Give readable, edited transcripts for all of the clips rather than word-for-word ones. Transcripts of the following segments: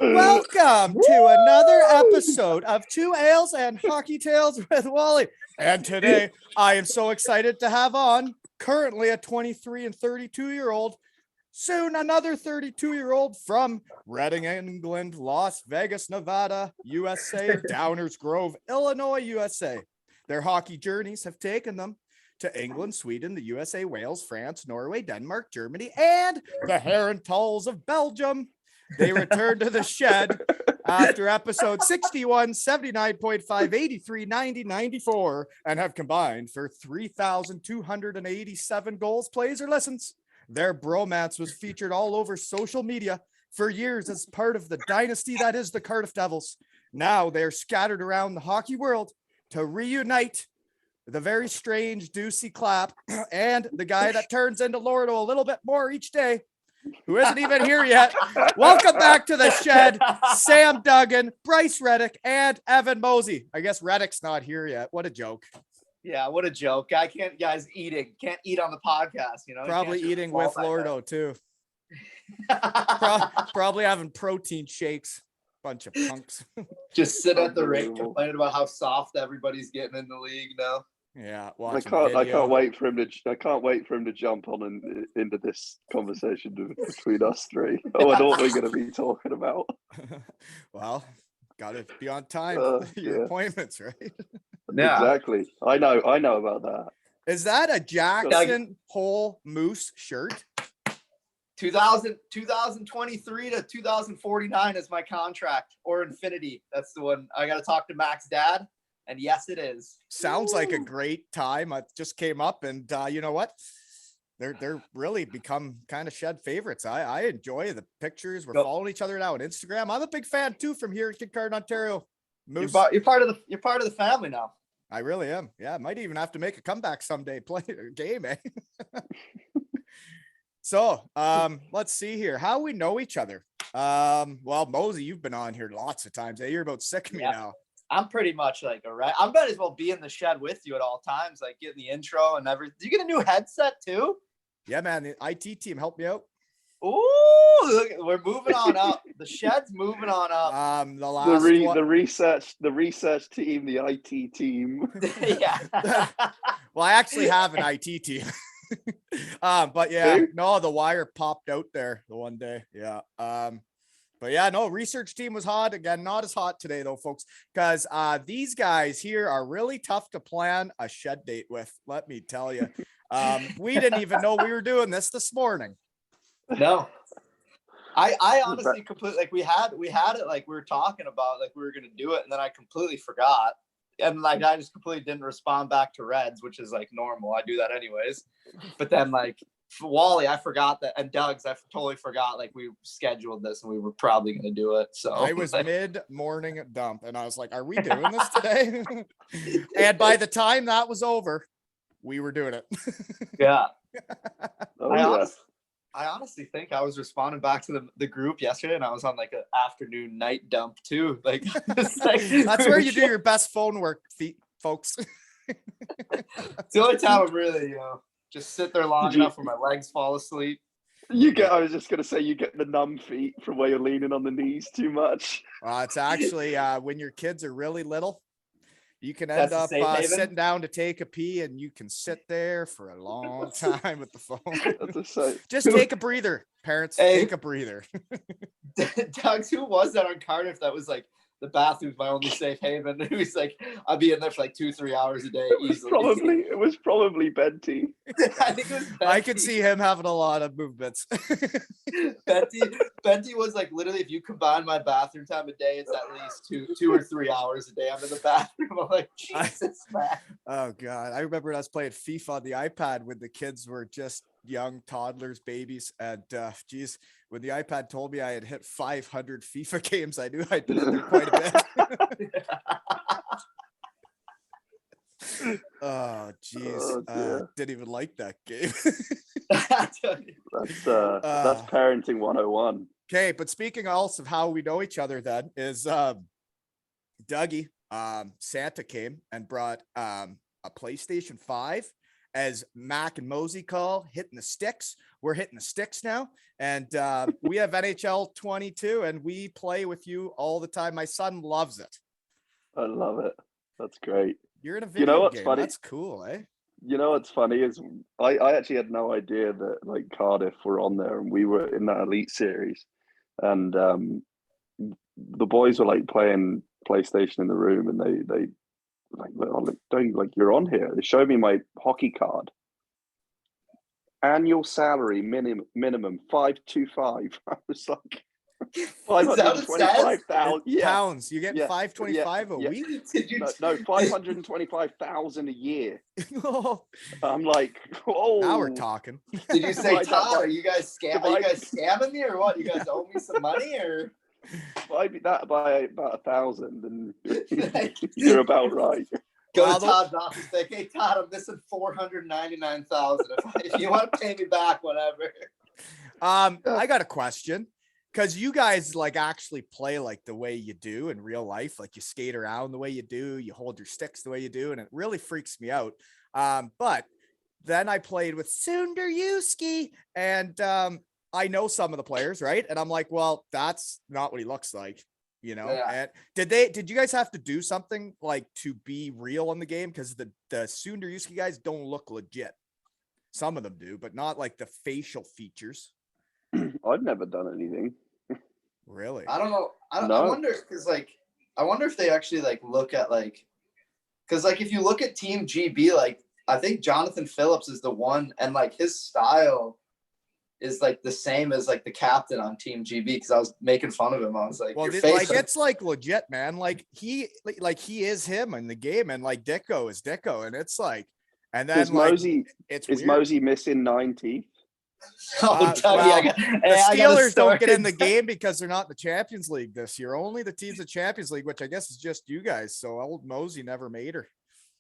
Welcome to another episode of Two Ales and Hockey Tales with Wally. And today I am so excited to have on currently a 23 and 32-year-old, soon another 32-year-old from Reading, England, Las Vegas, Nevada, USA, Downers Grove, Illinois, USA. Their hockey journeys have taken them to England, Sweden, the USA, Wales, France, Norway, Denmark, Germany, and the Herentals of Belgium. They returned to the shed after episode 61, 79.5, 83, 90, 94, and have combined for 3,287 goals, plays, or listens. Their bromance was featured all over social media for years as part of the dynasty that is the Cardiff Devils. Now they're scattered around the hockey world to reunite the very strange Dusey clap and the guy that turns into Lordo a little bit more each day, who isn't even here yet. Welcome back to the shed, Sam Duggan, Bryce Reddick, and Evan Mosey. I guess Reddick's not here yet. What a joke. Yeah, what a joke. Can't eat on the podcast, you know. Probably eating with Lordo too. Probably having protein shakes. Bunch of punks. Just sit at the rink complaining about how soft everybody's getting in the league now. Yeah, I can't wait for him to jump on into this conversation between us three. Oh, I know what we're going to be talking about. Well, got to be on time. Your appointments, right? Yeah, exactly. I know about that. Is that a Jackson Hole Moose shirt? 2023 to 2049 is my contract, or infinity. That's the one. I got to talk to Mac's dad. And yes, it is. Sounds like a great time. I just came up, and you know what? They're really become kind of shed favorites. I enjoy the pictures. We're following each other now on Instagram. I'm a big fan too from here in Kincardine, Ontario. Moose. You're part of the family now. I really am. Yeah, I might even have to make a comeback someday. Play a game, eh? So let's see here. How we know each other. Well, Mosey, you've been on here lots of times. You're about sick of me now. I'm pretty much like I might as well be in the shed with you at all times, like getting the intro and everything. Did you get a new headset too? Yeah, man. The IT team helped me out. Ooh, look, we're moving on up. The shed's moving on up. The research team, the IT team. Yeah. Well, I actually have an IT team. But yeah, no, the wire popped out there the one day. Yeah. But yeah, no, research team was hot. Again, not as hot today though, folks, because these guys here are really tough to plan a shed date with. Let me tell you, we didn't even know we were doing this morning. No, I honestly completely, like we had it, like we were talking about, like we were gonna do it, and then I completely forgot, and like I just completely didn't respond back to Reds, which is like normal. I do that anyways, but then like. Wally, I forgot that, and Doug's, I totally forgot. Like we scheduled this, and we were probably going to do it. So I was mid-morning dump, and I was like, "Are we doing this today?" And by the time that was over, we were doing it. Yeah. I honestly think I was responding back to the group yesterday, and I was on like an afternoon night dump too. Like, that's where you do your best phone work, folks. It's the only time I'm really, just sit there long enough where my legs fall asleep. I was just going to say, you get the numb feet from where you're leaning on the knees too much. It's actually when your kids are really little, you can end up sitting down to take a pee, and you can sit there for a long time with the phone. Just take a breather, parents. Take a breather. Doug, who was that on Cardiff that was like, the bathroom's my only safe haven? He was like, I'll be in there for like 2-3 hours a day easily. It was probably Benty. I think it was Benty. I could see him having a lot of movements. Benty was like, literally, if you combine my bathroom time a day, it's at least 2 or 3 hours a day I'm in the bathroom. I'm like, Jesus, man. Oh God. I remember us playing FIFA on the iPad when the kids were just young toddlers, babies, and geez, when the iPad told me I had hit 500 FIFA games, I knew I'd been in there quite a bit. Oh geez, didn't even like that game. That's parenting 101. Okay, but speaking also of how we know each other, then is Dougie. Santa came and brought a PlayStation 5 as Mac and Mosey call, hitting the sticks. We're hitting the sticks now. And we have NHL 22 and we play with you all the time. My son loves it. I love it. That's great. You're in a video what's game. funny? That's cool, eh? You know what's funny is I actually had no idea that like Cardiff were on there and we were in that elite series, and the boys were like playing PlayStation in the room, and they like, don't like you're on here. They showed me my hockey card. Annual salary minimum 525. I was like 525,000 pounds. You get 525 a week? No, 525,000 a year. I'm like, oh, now we're talking. Did you say, Todd, are you guys scamming me or what? You guys owe me some money or? Divide that by about 1,000 and you're about right. Go to Todd's office, say, hey Todd, I'm missing 499,000. If you want to pay me back, whatever. I got a question. Because you guys like actually play like the way you do in real life, like you skate around the way you do, you hold your sticks the way you do, and it really freaks me out. But then I played with Sundaruski, and I know some of the players, right? And I'm like, well, that's not what he looks like, you know. Yeah. And did you guys have to do something like to be real in the game? Because the Sundaruski guys don't look legit. Some of them do, but not like the facial features. I've never done anything. Really? I don't know. I wonder because like I wonder if they actually like look at like because like if you look at Team GB, like I think Jonathan Phillips is the one, and like his style is like the same as like the captain on Team GB, because I was making fun of him. I was like, well, it's like legit, man. Like he is him in the game, and like Dicko is Dicko, and it's like, and then is like Mosey, is Mosey missing 9 teeth? The Steelers don't get in the game because they're not in the Champions League this year. Only the teams in Champions League, which I guess is just you guys. So old Mosey never made her.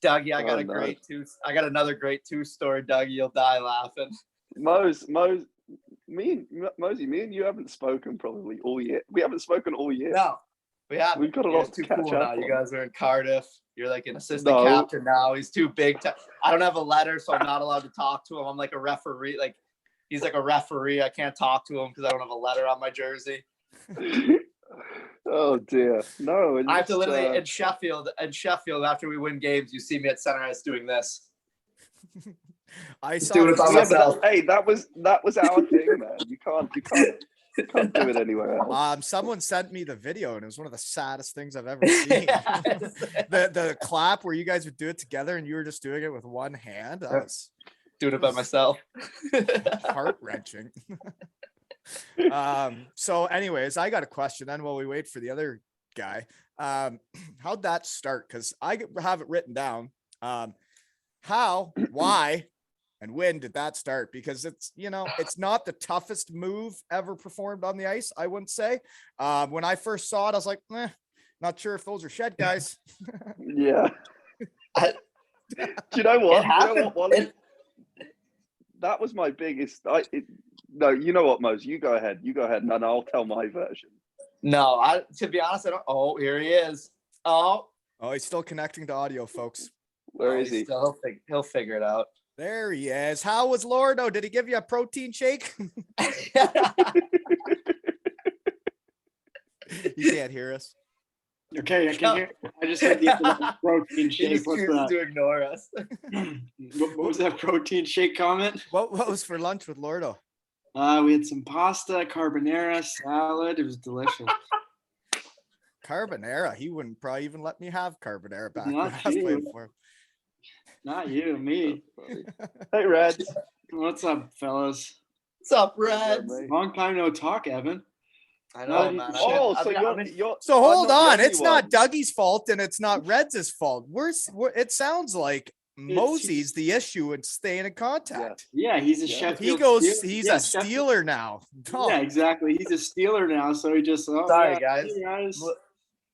Dougie, I got another great 2 story. Dougie, you'll die laughing. Mosey, me and you haven't spoken probably all year. We haven't spoken all year. No, we haven't. We've got a lot to catch up on. You guys are in Cardiff. You're like an assistant captain now. He's too big. I don't have a letter, so I'm not allowed to talk to him. I'm like a referee. Like he's like a referee. I can't talk to him because I don't have a letter on my jersey. Oh dear. No. I have to literally in Sheffield after we win games, you see me at center ice doing this. I saw doing it by myself. Hey, that was our thing, man. You can't do it anywhere else. Someone sent me the video, and it was one of the saddest things I've ever seen. the clap where you guys would do it together, and you were just doing it with one hand. That was doing it by myself. Heart-wrenching. So anyways, I got a question then while we wait for the other guy. How'd that start? Because I have it written down. How, why, and when did that start? Because it's, it's not the toughest move ever performed on the ice, I wouldn't say. When I first saw it, I was like, not sure if those are shed guys. Yeah. Do you know what? That was my biggest. No, you know what, Mose? You go ahead, and then I'll tell my version. No, to be honest, I don't. Oh, here he is. Oh, he's still connecting to audio, folks. Where is he? He'll figure it out. There he is. How was Lordo? Did he give you a protein shake? You can't hear us. Okay, I can hear. I just heard the protein shake. He just chooses to ignore us. What was that protein shake comment? What was for lunch with Lordo? We had some pasta, carbonara, salad. It was delicious. Carbonara. He wouldn't probably even let me have carbonara back. Not you, me. Hey, Reds. What's up, fellas? What's up, Reds? Long time no talk, Evan. I know, man. So hold on. It's not Dougie's fault, and it's not Reds' fault. It sounds like Mosey's the issue in staying in contact. Yeah, he's a Sheffield. He's a Steeler now. Oh. Yeah, exactly. He's a Steeler now, so he just. Sorry, guys.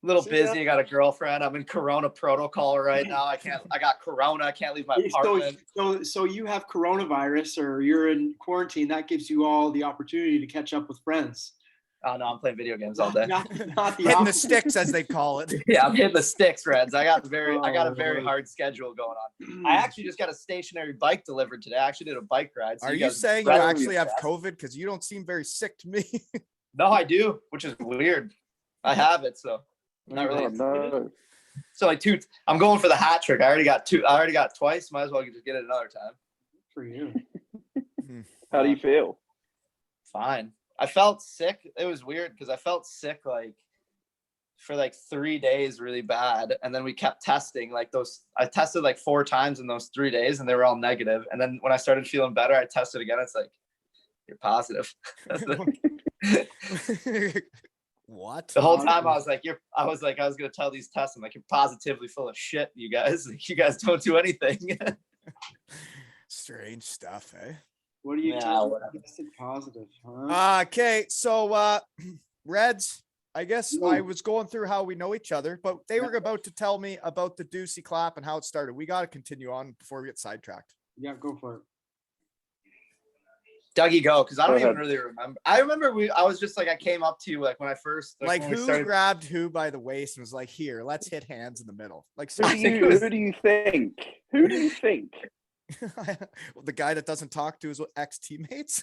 Little busy. I got a girlfriend. I'm in Corona protocol right now. I got Corona. I can't leave my apartment. So you have coronavirus, or you're in quarantine. That gives you all the opportunity to catch up with friends. Oh no, I'm playing video games all day. Not the Hitting the opposite. sticks, as they call it. Yeah, I'm hitting the sticks, Reds. I got a very Lord. hard schedule going on. I actually just got a stationary bike delivered today. I actually did a bike ride. So Are you guys saying you rather actually be have obsessed. COVID? Because you don't seem very sick to me. No, I do, which is weird. I have it, so not really. Oh, no. So like two, I'm going for the hat trick. I already got two. I already got twice. Might as well just get it another time. For you. How do you feel? Fine. I felt sick. It was weird because I felt sick like for like 3 days really bad. And then we kept testing like those. I tested like 4 times in those 3 days and they were all negative. And then when I started feeling better, I tested again. It's like, you're positive. What? The whole time I was I was going to tell these tests, I'm like, you're positively full of shit, you guys. Like, you guys don't do anything. Strange stuff, eh? What are you Yeah, telling me? whatever. Tested positive, huh? Okay, so Reds, I guess I was going through how we know each other, but they were about to tell me about the Dusey clap and how it started. We got to continue on before we get sidetracked. Yeah, go for it. Dougie, go, because I don't Go even ahead. really remember. I remember I was just like, I came up to you like when I first Like when we who started- grabbed who by the waist and was like, "Here, let's hit hands in the middle." Like Who do seriously. you, who do you think? Who do you think? Well, the guy that doesn't talk to his ex teammates.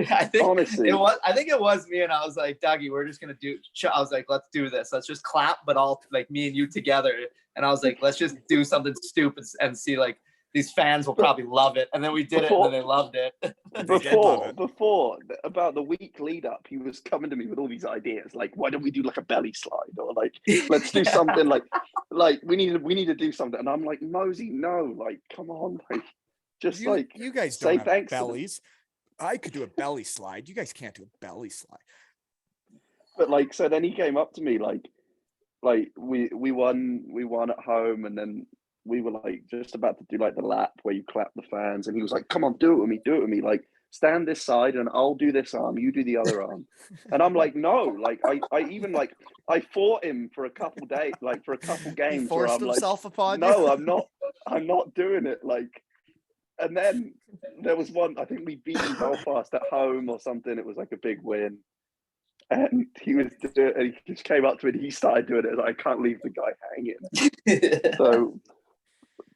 I think Honestly. I think it was me, and I was like, Dougie, we're just gonna do. I was like, let's do this. Let's just clap, but all like me and you together. And I was like, let's just do something stupid and see like these fans will probably love it. And then we did it, and then they loved it. Before about the week lead up, he was coming to me with all these ideas, like why don't we do like a belly slide, or like let's do something like we need to do something. And I'm like, Mosey, no, like come on, like just like you guys say don't have thanks to them. bellies. I could do a belly slide. You guys can't do a belly slide. But like, so then he came up to me like we won at home, and then we were like just about to do like the lap where you clap the fans, and he was like, come on, do it with me, like stand this side and I'll do this arm, you do the other arm. And I'm like, no, like I even like I fought him for a couple days, like for a couple games. He forced where I'm himself like, upon no, you. I'm not doing it. Like, and then there was one, I think we beat Belfast at home or something. It was like a big win. And he just came up to me and he started doing it. I can't leave the guy hanging. So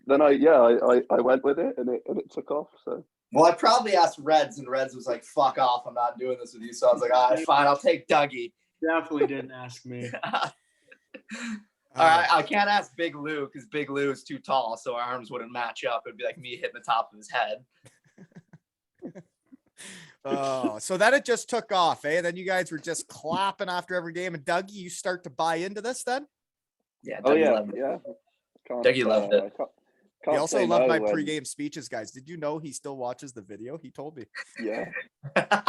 then I went with it and it took off. So Well, I probably asked Reds, and Reds was like, fuck off, I'm not doing this with you. So I was like, all right, fine, I'll take Dougie. Definitely didn't ask me. All right, I can't ask Big Lou because Big Lou is too tall, so our arms wouldn't match up. It'd be like me hitting the top of his head. Oh, so then it just took off, eh? Then you guys were just clapping after every game. And Dougie, you start to buy into this then? Yeah, oh Dougie yeah, loved it. yeah. Dougie loved it. He also loved my when, pregame speeches, guys. Did you know he still watches the video? He told me. Yeah. I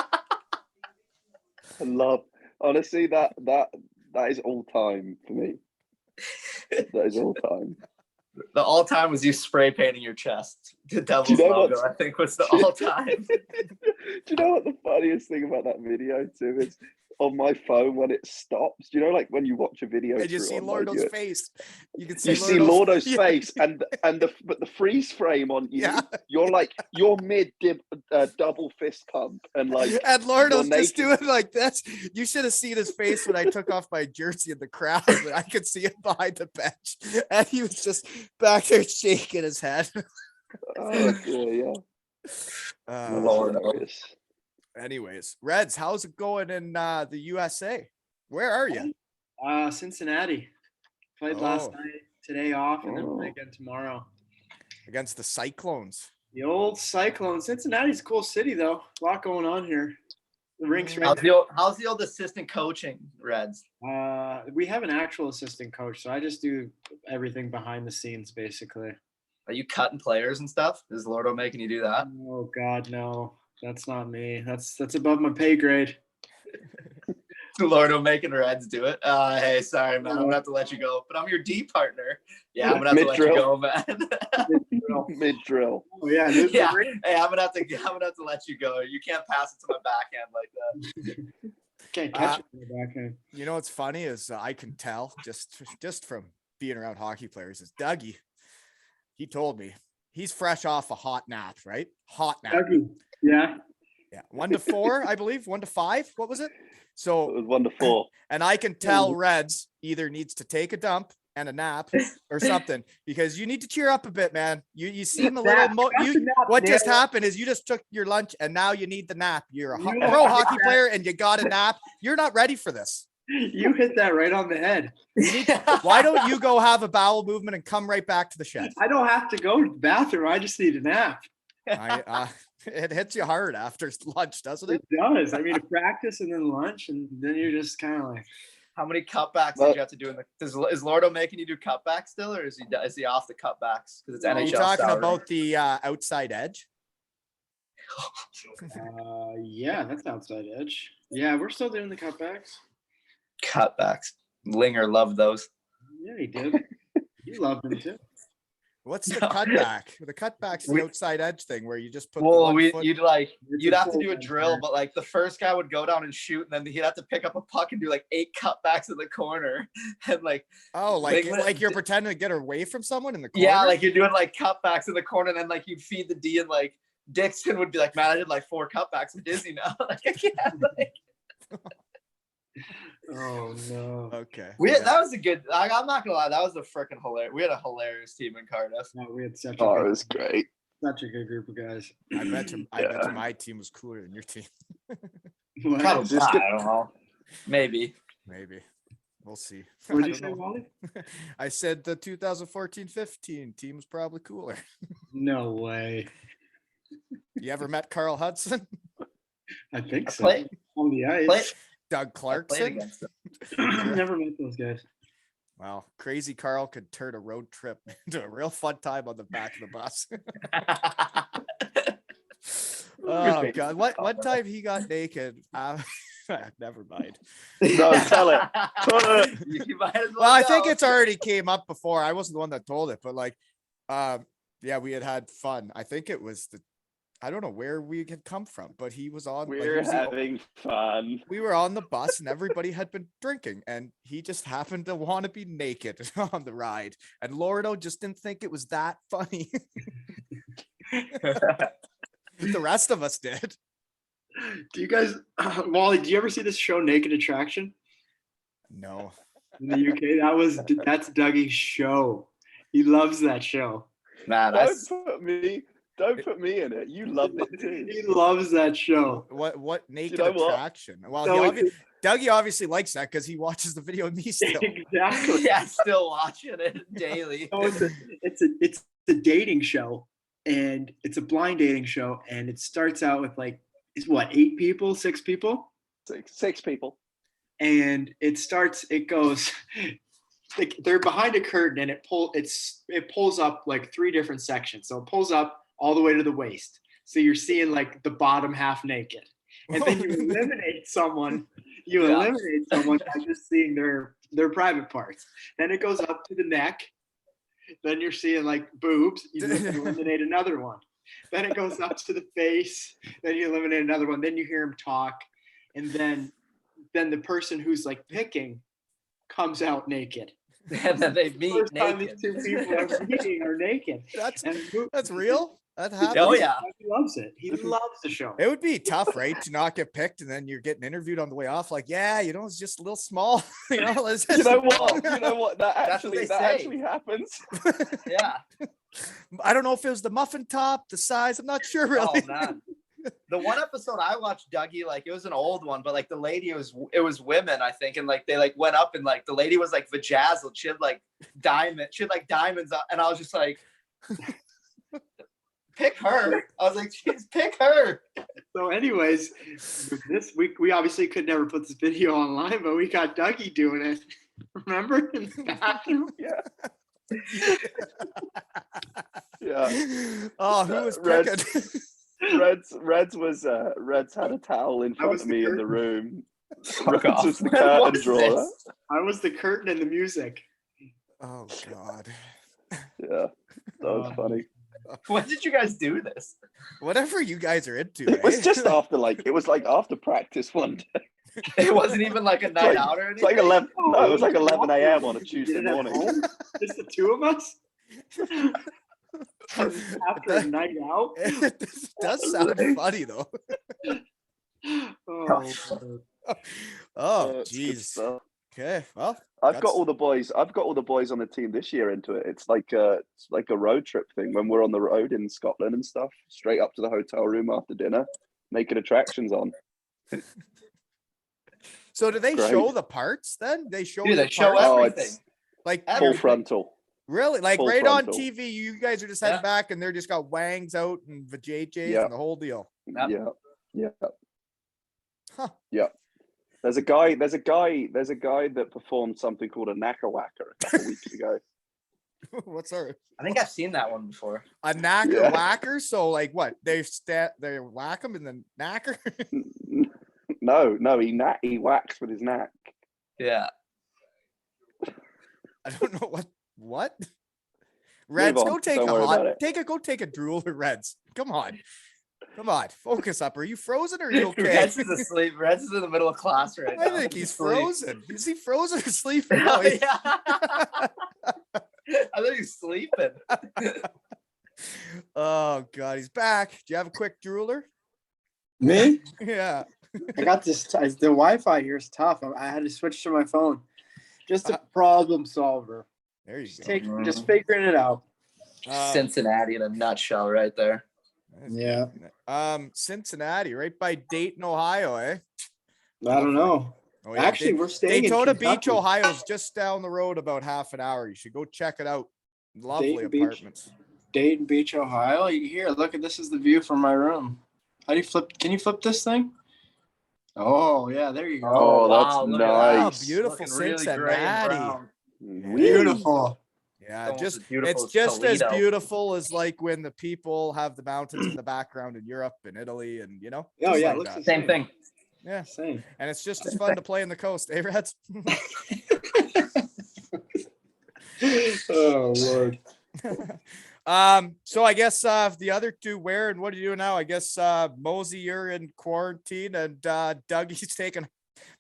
love, honestly, that is all time for me. That is all time. The all time was you spray painting your chest. The Devil's Do you know logo, what's- I think, was the all time. Do you know what the funniest thing about that video too is? On my phone when it stops, do you know, like when you watch a video And you through see on, like, Lordo's face. You can see you see Lordo's Yeah. face and but the freeze frame on you, Yeah. you're mid double fist pump and like And Lordo's you're just naked. doing like this. You should have seen his face when I took off my jersey in the crowd. But I could see him behind the bench. And he was just back there shaking his head. Oh yeah. Uh, Lord. Hilarious. anyways, Reds, how's it going in the USA? Where are you? Cincinnati. Played last Oh. night, today off, and then Oh. play again tomorrow. Against the Cyclones. The old Cyclones. Cincinnati's a cool city, though. A lot going on here. The rink's right. How's the old assistant coaching, Reds? We have an actual assistant coach, so I just do everything behind the scenes, basically. Are you cutting players and stuff? Is Lordo making you do that? Oh God, no, that's not me. That's above my pay grade. Lordo making Reds do it. Hey, sorry, man. I'm gonna have to let you go. But I'm your D partner. Yeah, I'm gonna have to let you Mid-drill. go, man. Mid drill. Oh yeah, Yeah. Hey, I'm gonna have to let you go. You can't pass it to my backhand like that. Can't catch it in the backhand. You know what's funny is I can tell just from being around hockey players is Dougie. He told me he's fresh off a hot nap, right? Hot nap. Duggan. Yeah. Yeah. 1 to 4, I believe. 1 to 5. What was it? It So, was 1 to 4. and I can tell Reds either needs to take a dump and a nap or something, because you need to cheer up a bit, man. You seem a little what just happened is you just took your lunch and now you need the nap. You're a pro hockey player and you got a nap. You're not ready for this. You hit that right on the head. Why don't you go have a bowel movement and come right back to the shed? I don't have to go to the bathroom. I just need a nap. It hits you hard after lunch, doesn't it? It does. I mean, practice and then lunch, and then you're just kind of like. How many cutbacks did you have to do in the? Is Lordo making you do cutbacks still, or is he off the cutbacks because it's Are NHL? you talking salary? about the outside edge? Yeah, that's outside edge. Yeah, we're still doing the cutbacks. Cutbacks. Linger loved those. Yeah, he did. You loved them too. What's the cutback? The cutback's the outside edge thing where you just put. Well, the you'd have to do a drill, but like the first guy would go down and shoot, and then he'd have to pick up a puck and do like 8 cutbacks in the corner, and like like you're pretending to get away from someone in the corner. yeah, like you're doing like cutbacks in the corner, and then like you'd feed the D, and like Dixon would be like, "Man, I did like 4 cutbacks. I'm dizzy now." Like I can't. Like. Oh no. Okay. That was a good. I'm not gonna lie, that was a freaking hilarious. We had a hilarious team in Cardiff. No, we had such It was great. such a good group of guys. I bet you my team was cooler than your team. Probably. Just I don't know. Maybe. Maybe. We'll see. What I did you don't say, know. Wally? I said the 2014-15 team was probably cooler. No way. You ever met Carl Hudson? I think so. Play- On the ice. Play- Doug Played Clarkson? against them. Never met those guys. Wow. Crazy Carl could turn a road trip into a real fun time on the back of the bus. Oh God. What time he got naked? Never mind. No, tell it. You might as Well, I think go. it's already came up before. I wasn't the one that told it, but like, yeah, we had fun. I think it was I don't know where we had come from, but he was on. We're having fun. We were on the bus and everybody had been drinking, and he just happened to want to be naked on the ride. And Lordo just didn't think it was that funny. The rest of us did. Do you guys, Wally? Do you ever see this show, Naked Attraction? No. In the UK, that's Dougie's show. He loves that show. Man, Don't put me in it. You loved it too. He loves that show. What Naked know what? Attraction? Well, No, Dougie obviously likes that because he watches the video of me still. Exactly. yeah, still watching it daily. So it's a dating show, and it's a blind dating show, and it starts out with like, it's what, 8 people, 6 people, Six people. and it goes. Like, they're behind a curtain, and it pulls up like 3 different sections. So it pulls up all the way to the waist. So you're seeing like the bottom half naked. And then you eliminate someone. Eliminate someone by just seeing their private parts. Then it goes up to the neck. Then you're seeing like boobs. You eliminate another one. Then it goes up to the face. Then you eliminate another one. Then you hear him talk. And then the person who's like picking comes out naked. And then they meet First time naked. these 2 people are meeting are naked. That's real? That happens? Oh yeah. He loves it. He loves the show. It would be tough, right, to not get picked and then you're getting interviewed on the way off. Like, yeah, it's just a little small. You know what? That actually happens. Yeah. I don't know if it was the muffin top, the size. I'm not sure really. Oh man. The one episode I watched, Dougie, like it was an old one, but like the lady it was women, I think, and like they like went up and like the lady was like vajazzled. She had like diamonds up, and I was just like, pick her. I was like, jeez, pick her. So, anyways, this week we obviously could never put this video online, but we got Dougie doing it. Remember in the bathroom? Yeah. Yeah. Oh, who was picking? Reds had a towel in front of me in the room. Fuck Reds off. was the curtain What's drawer. this? I was the curtain and the music. Oh God. Yeah, that was funny. When did you guys do this? Whatever you guys are into. It was eh? just after practice one day. It wasn't even like a night out or It's like anything. 11. No, it was like 11 a.m. on a Tuesday Did it at morning. home? Just the 2 of us? After a night out? It does sound funny though. Oh, Oh, It's good jeez. stuff. Okay. Well, I've that's- got all the boys. I've got all the boys on the team this year into it. It's like a road trip thing when we're on the road in Scotland and stuff. Straight up to the hotel room after dinner, Naked Attractions on. So do they Great. show the parts then? They show Dude, your they show parts? Oh, everything. it's Like full Everything. frontal. really? Like full right frontal. on TV, you guys are just heading Yeah. back and they're just got wangs out and vajayjays Yeah. and the whole deal. Yep. Yeah. Huh. Yeah. There's a guy that performed something called a knacker whacker a couple weeks ago. What's our I think I've seen that one before. a knacker Yeah. whacker? So like what? They whack them in the knacker? No, he whacks with his knack. Yeah. I don't know what. Reds, on. go take Don't a worry about it. go take a drooler, Reds. Come on. Focus up. Are you frozen or are you okay? Reds is asleep. Reds is in the middle of class right now. I think he's asleep. frozen. Is he frozen or sleeping? Oh, No, he- yeah. I think he's sleeping. Oh god, he's back. Do you have a quick drooler? me? Yeah. I got this. The Wi-Fi here is tough. I had to switch to my phone. Just a problem solver. There you go. Just figuring it out. Cincinnati in a nutshell right there. Yeah. Cincinnati, right by Dayton, Ohio, eh? I don't know. Oh, yeah. Actually, we're staying Daytona in Beach, Kentucky. Ohio's just down the road about half an hour. You should go check it out. Lovely Dayton Beach. apartments. Dayton Beach, Ohio. Here, look at this is the view from my room. How do you flip? Can you flip this thing? Oh yeah, there you go. Oh, that's wow, look at nice. Oh, beautiful Looking really gray and Cincinnati. brown. Beautiful. Yeah, Almost just as beautiful it's just as Toledo. beautiful as like when the people have the mountains in the background in Europe and Italy and Oh just yeah, like looks that. the Same thing. Yeah, Same. and it's just as fun to play in the coast, eh, Reds? Oh Lord. So I guess the other two where and what are you doing now? I guess Mosey, you're in quarantine and Dougie's taking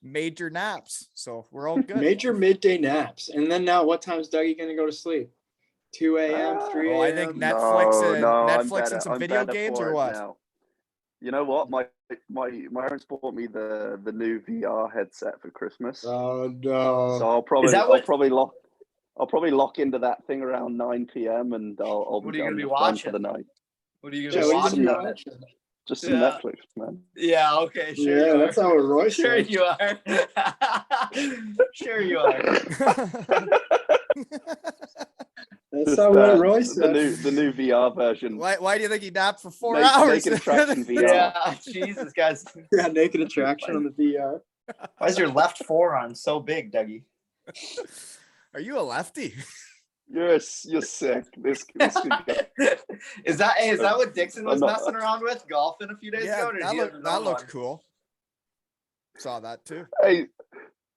major naps. So we're all good. Major midday naps, and then now, what time's Dougie gonna go to sleep? 2 a.m., 3 a.m. Oh, I think Netflix and I'm Netflix better- and some I'm video better games for or it what? now. You know what? My parents bought me the new VR headset for Christmas. Oh no. So I'll probably that what- I'll probably lock into that thing around 9 p.m. and I'll What are be you gonna done be for watching? the night. What are you Yeah, gonna Just watch? some on Netflix. it? Just some Yeah. Netflix, man. Yeah, okay, sure Yeah, you that's are. how Roy Sure said. you are. Sure you are. That's Just, how Roy said. the new VR version. Why do you think he napped for 4 Naked hours? Attraction VR. Yeah, Jesus, guys. Yeah, Naked Attraction on the VR. Why is your left forearm so big, Dougie? Are you a lefty? You're sick. This could go. Is that what Dixon was I'm not- messing around with golfing a few days Yeah, ago? Or did that he have looked another one? cool. Saw that too. Hey,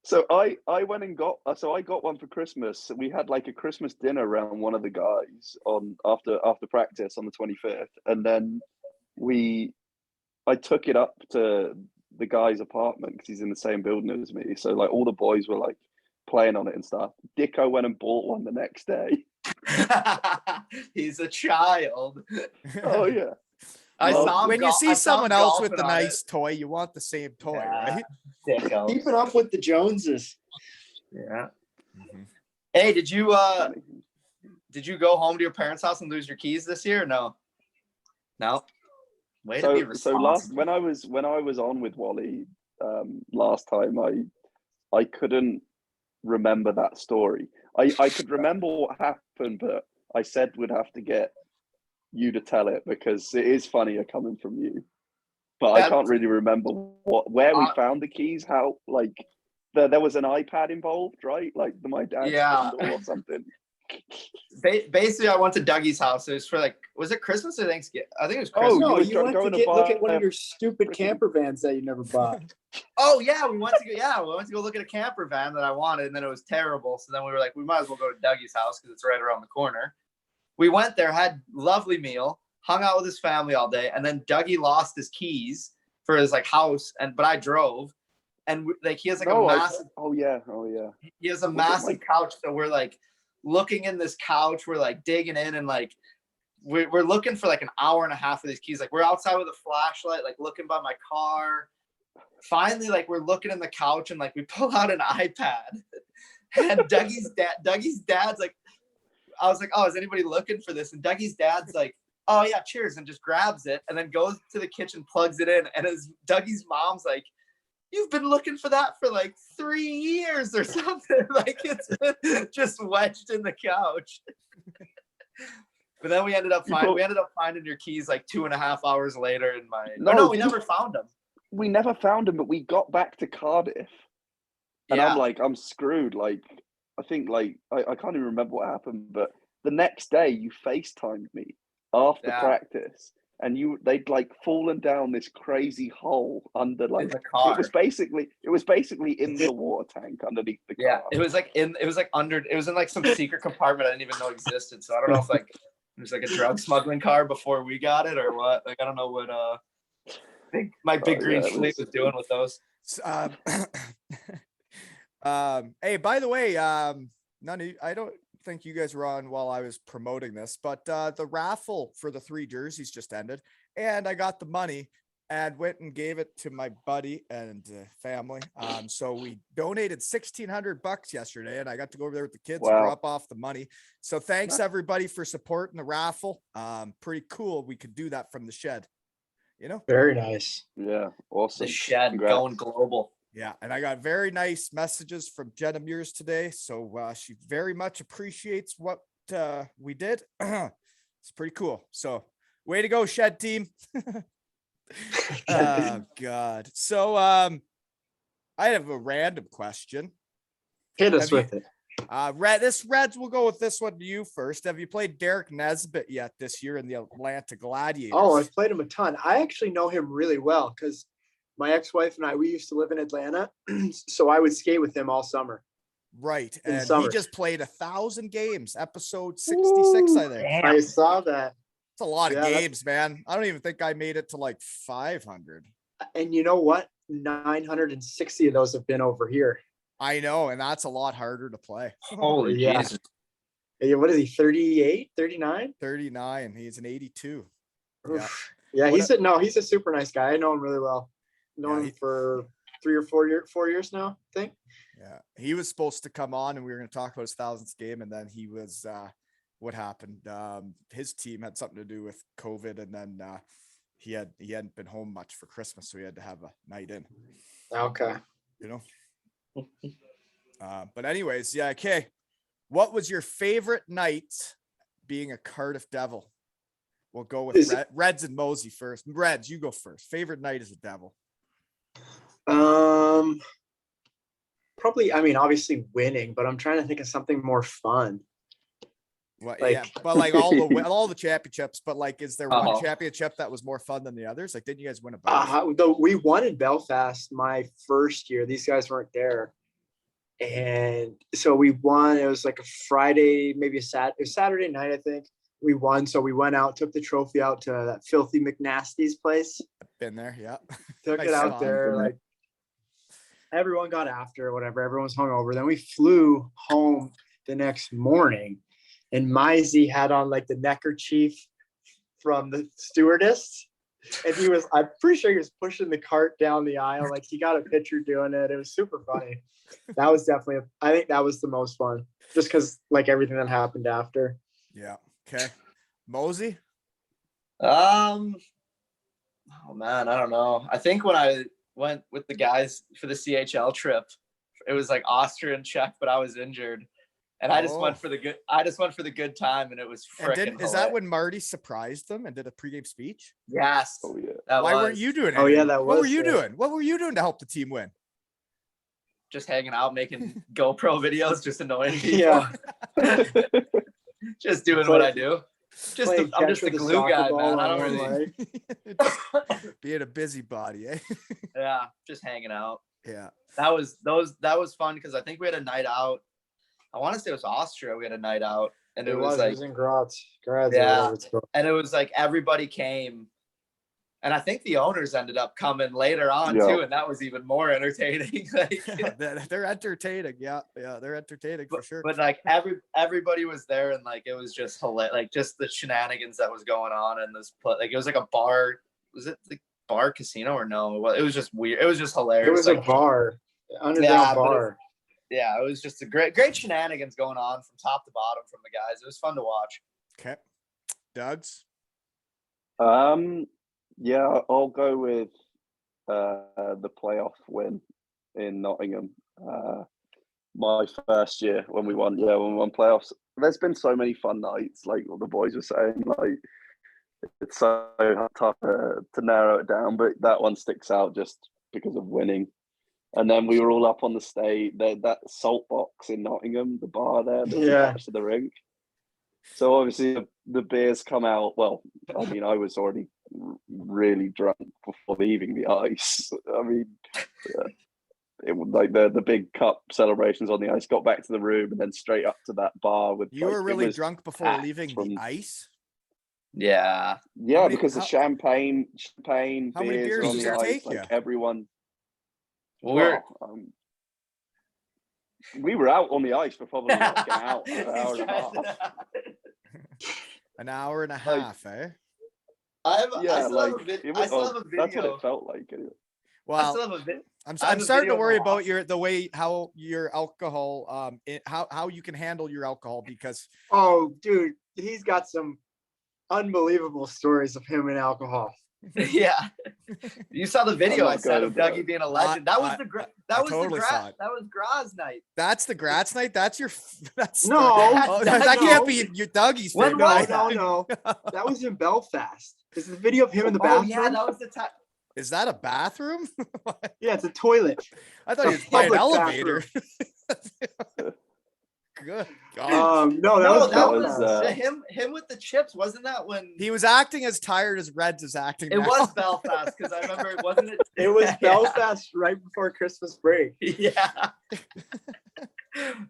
so I went and got I got one for Christmas. We had like a Christmas dinner around one of the guys on after practice on the 25th, and then I took it up to the guy's apartment because he's in the same building as me. So like all the boys were like playing on it and stuff. Dicko went and bought one the next day. He's a child. Oh yeah. I Well, saw him when you I see saw him someone else with golfing the on nice toy, you want the same it. toy, Yeah, right? Dicko. Keeping up with the Joneses. Yeah. Hey, did you go home to your parents' house and lose your keys this year? Or no. No. Way to be So responsible. when I was on with Wally last time, I couldn't remember that story. I could remember what happened, but I said we'd have to get you to tell it because it is funnier coming from you. But I can't really remember where we found the keys. How like there was an iPad involved, right? Like my dad's or something. Basically, I went to Dougie's house. It was for like, was it Christmas or Thanksgiving? I think it was Oh, Christmas. No, you you were went going to to look buy at one of a your stupid freaking- camper vans that you never bought. Oh yeah, we went to go look at a camper van that I wanted, and then it was terrible. So then we were like, we might as well go to Dougie's house because it's right around the corner. We went there, had lovely meal, hung out with his family all day, and then Dougie lost his keys for his like house, but I drove, and like he has like a massive. Oh yeah. He has a Was it massive like- couch, so we're like looking in this couch. We're like digging in, and like we're looking for like an hour and a half of these keys. Like we're outside with a flashlight, like looking by my car. finally, like we're looking in the couch and like we pull out an iPad, and Dougie's dad's like, I was like, oh, is anybody looking for this? And Dougie's dad's like, oh yeah, cheers, and just grabs it and then goes to the kitchen, plugs it in, and Dougie's mom's like, you've been looking for that for like 3 years or something. Like it's just wedged in the couch. But then we ended up finding your keys like 2.5 hours later in my. No, we never found them. We never found them, but we got back to Cardiff, and Yeah. I'm screwed. Like, I think I can't even remember what happened, but the next day you FaceTimed me after practice, and they'd like fallen down this crazy hole under like the car. It was basically in the water tank underneath the car. Yeah, it was in like some secret compartment I didn't even know existed. So I don't know if like it was like a drug smuggling car before we got it or what. Like I don't know what my big green fleet was doing with those. Hey, by the way, I don't think you guys were on while I was promoting this, but the raffle for the 3 jerseys just ended, and I got the money and went and gave it to my buddy and family. So we donated $1,600 yesterday, and I got to go over there with the kids and drop off the money. So thanks everybody for supporting the raffle. Pretty cool. We could do that from the shed, you know? Very nice. Yeah, awesome. The shed. Congrats. Going global. Yeah, and I got very nice messages from Jenna Mears today, so she very much appreciates what we did. It's pretty cool. So, way to go, Shed team! Oh God. So, I have a random question. Hit us with it. Reds, we'll go with this one to you first. Have you played Derek Nesbitt yet this year in the Atlanta Gladiators? Oh, I've played him a ton. I actually know him really well because my ex-wife and we used to live in Atlanta, so I would skate with him all summer. Right, and he just played 1,000 games, episode 66, I think. Damn. I saw that. It's a lot of games, man. I don't even think I made it to like 500. And you know what? 960 of those have been over here. I know, and that's a lot harder to play. Holy Jesus. What is he, 38, 39? 39. He's an 82. Yeah, he's a super nice guy. I know him really well. Known him for 3 or 4 years now, I think. Yeah, he was supposed to come on, and we were going to talk about his 1,000th game, and then he was. What happened? His team had something to do with COVID, and then he hadn't been home much for Christmas, so he had to have a night in. Okay. You know. But anyways, yeah. Okay. What was your favorite night being a Cardiff Devil? We'll go with Reds and Mosey first. Reds, you go first. Favorite night as a Devil. Probably, obviously winning, but I'm trying to think of something more fun. Well, yeah, but like all the championships, but like, is there one championship that was more fun than the others? Like, didn't you guys win a bunch? We won in Belfast my first year. These guys weren't there. And so we won. It was like a Friday, maybe it was Saturday night, I think. We won. So we went out, took the trophy out to that filthy McNasty's place. Been there, yeah. Took it out there. Like, everyone got after it, whatever. Everyone was hungover. Then we flew home the next morning, and Mosey had on like the neckerchief from the stewardess. And I'm pretty sure he was pushing the cart down the aisle. Like, he got a picture doing it. It was super funny. That was definitely, I think that was the most fun, just because like everything that happened after. Yeah. Okay. Mosey? Oh man, I don't know. I think when I went with the guys for the CHL trip, it was like Austria and Czech, but I was injured. And I just went for the good time, and it was freaking. Is that when Marty surprised them and did a pregame speech? Yes. Oh yeah. Why weren't you doing it? Oh yeah, that was. What were you doing? What were you doing to help the team win? Just hanging out, making GoPro videos, just annoying people. Yeah. Just doing what I do. I'm just a glue guy, man. I don't really. Being a busybody, eh? Yeah, just hanging out. Yeah. That was fun because I think we had a night out. I want to say it was Austria. We had a night out, and it was in Graz. Yeah, and it was like everybody came, and I think the owners ended up coming later on too, and that was even more entertaining. Like, they're entertaining. Yeah, they're entertaining for sure. But like everybody was there, and like it was just hilarious. Like just the shenanigans that was going on in this place. Like it was like a bar. Was it bar casino or no? Well, it was just weird. It was just hilarious. It was a bar, underground bar. Yeah, it was just a great shenanigans going on from top to bottom from the guys. It was fun to watch. Okay. Duds? Yeah, I'll go with the playoff win in Nottingham. My first year when we won playoffs. There's been so many fun nights, like what the boys were saying. Like it's so tough to narrow it down, but that one sticks out just because of winning. And then we were all up on the stage, that salt box in Nottingham, the bar there, attached to the rink. So obviously the beers come out. Well, I mean, I was already really drunk before leaving the ice. I mean, it was like the big cup celebrations on the ice. Got back to the room and then straight up to that bar with. You were really drunk before leaving the ice. Yeah, because the champagne. How many beers on did the it ice, take you? like everyone. Well, we were out on the ice for probably like an hour and a half. An hour and a half, eh? I still have a video. That's what it felt like. Anyway. Well, I still have a bit. I'm starting to worry about how your alcohol, how you can handle your alcohol because. Oh, dude, he's got some unbelievable stories of him and alcohol. Yeah, you saw the video I sent of Dougie being a legend. That was that was Graz night. That's the Graz night. That's no. That can't be your Dougie's. No. That was in Belfast. Is the video of him in the bathroom? Oh yeah, that was the time. Is that a bathroom? Yeah, it's a toilet. I thought it was by an elevator. Good God. That was him with the chips. Wasn't that when he was acting as tired as Reds is acting? It was Belfast because I remember it wasn't. It was Belfast right before Christmas break. Yeah.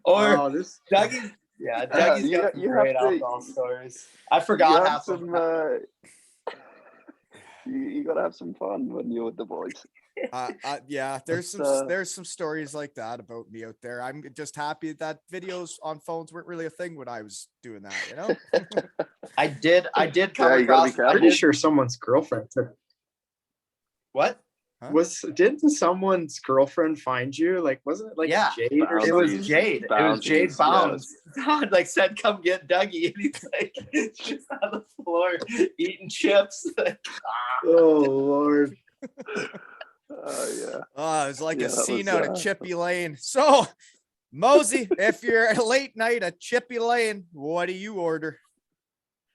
Or Dougie. Yeah, Dougie's got some great alcohol stories. I forgot half of them. You gotta have some fun when you're with the boys. Yeah, there's some stories like that about me out there. I'm just happy that videos on phones weren't really a thing when I was doing that, you know. I did come across. I'm pretty sure someone's girlfriend took. What? Huh? Didn't someone's girlfriend find you? Like, wasn't it like Jade or something? It was Jade. It was Jade Bounds. Todd like said, "Come get Dougie," and he's like just on the floor eating chips. Oh Lord. Yeah. Oh, it's like a scene out of Chippy Lane. So, Mosey, if you're a late night at Chippy Lane, what do you order?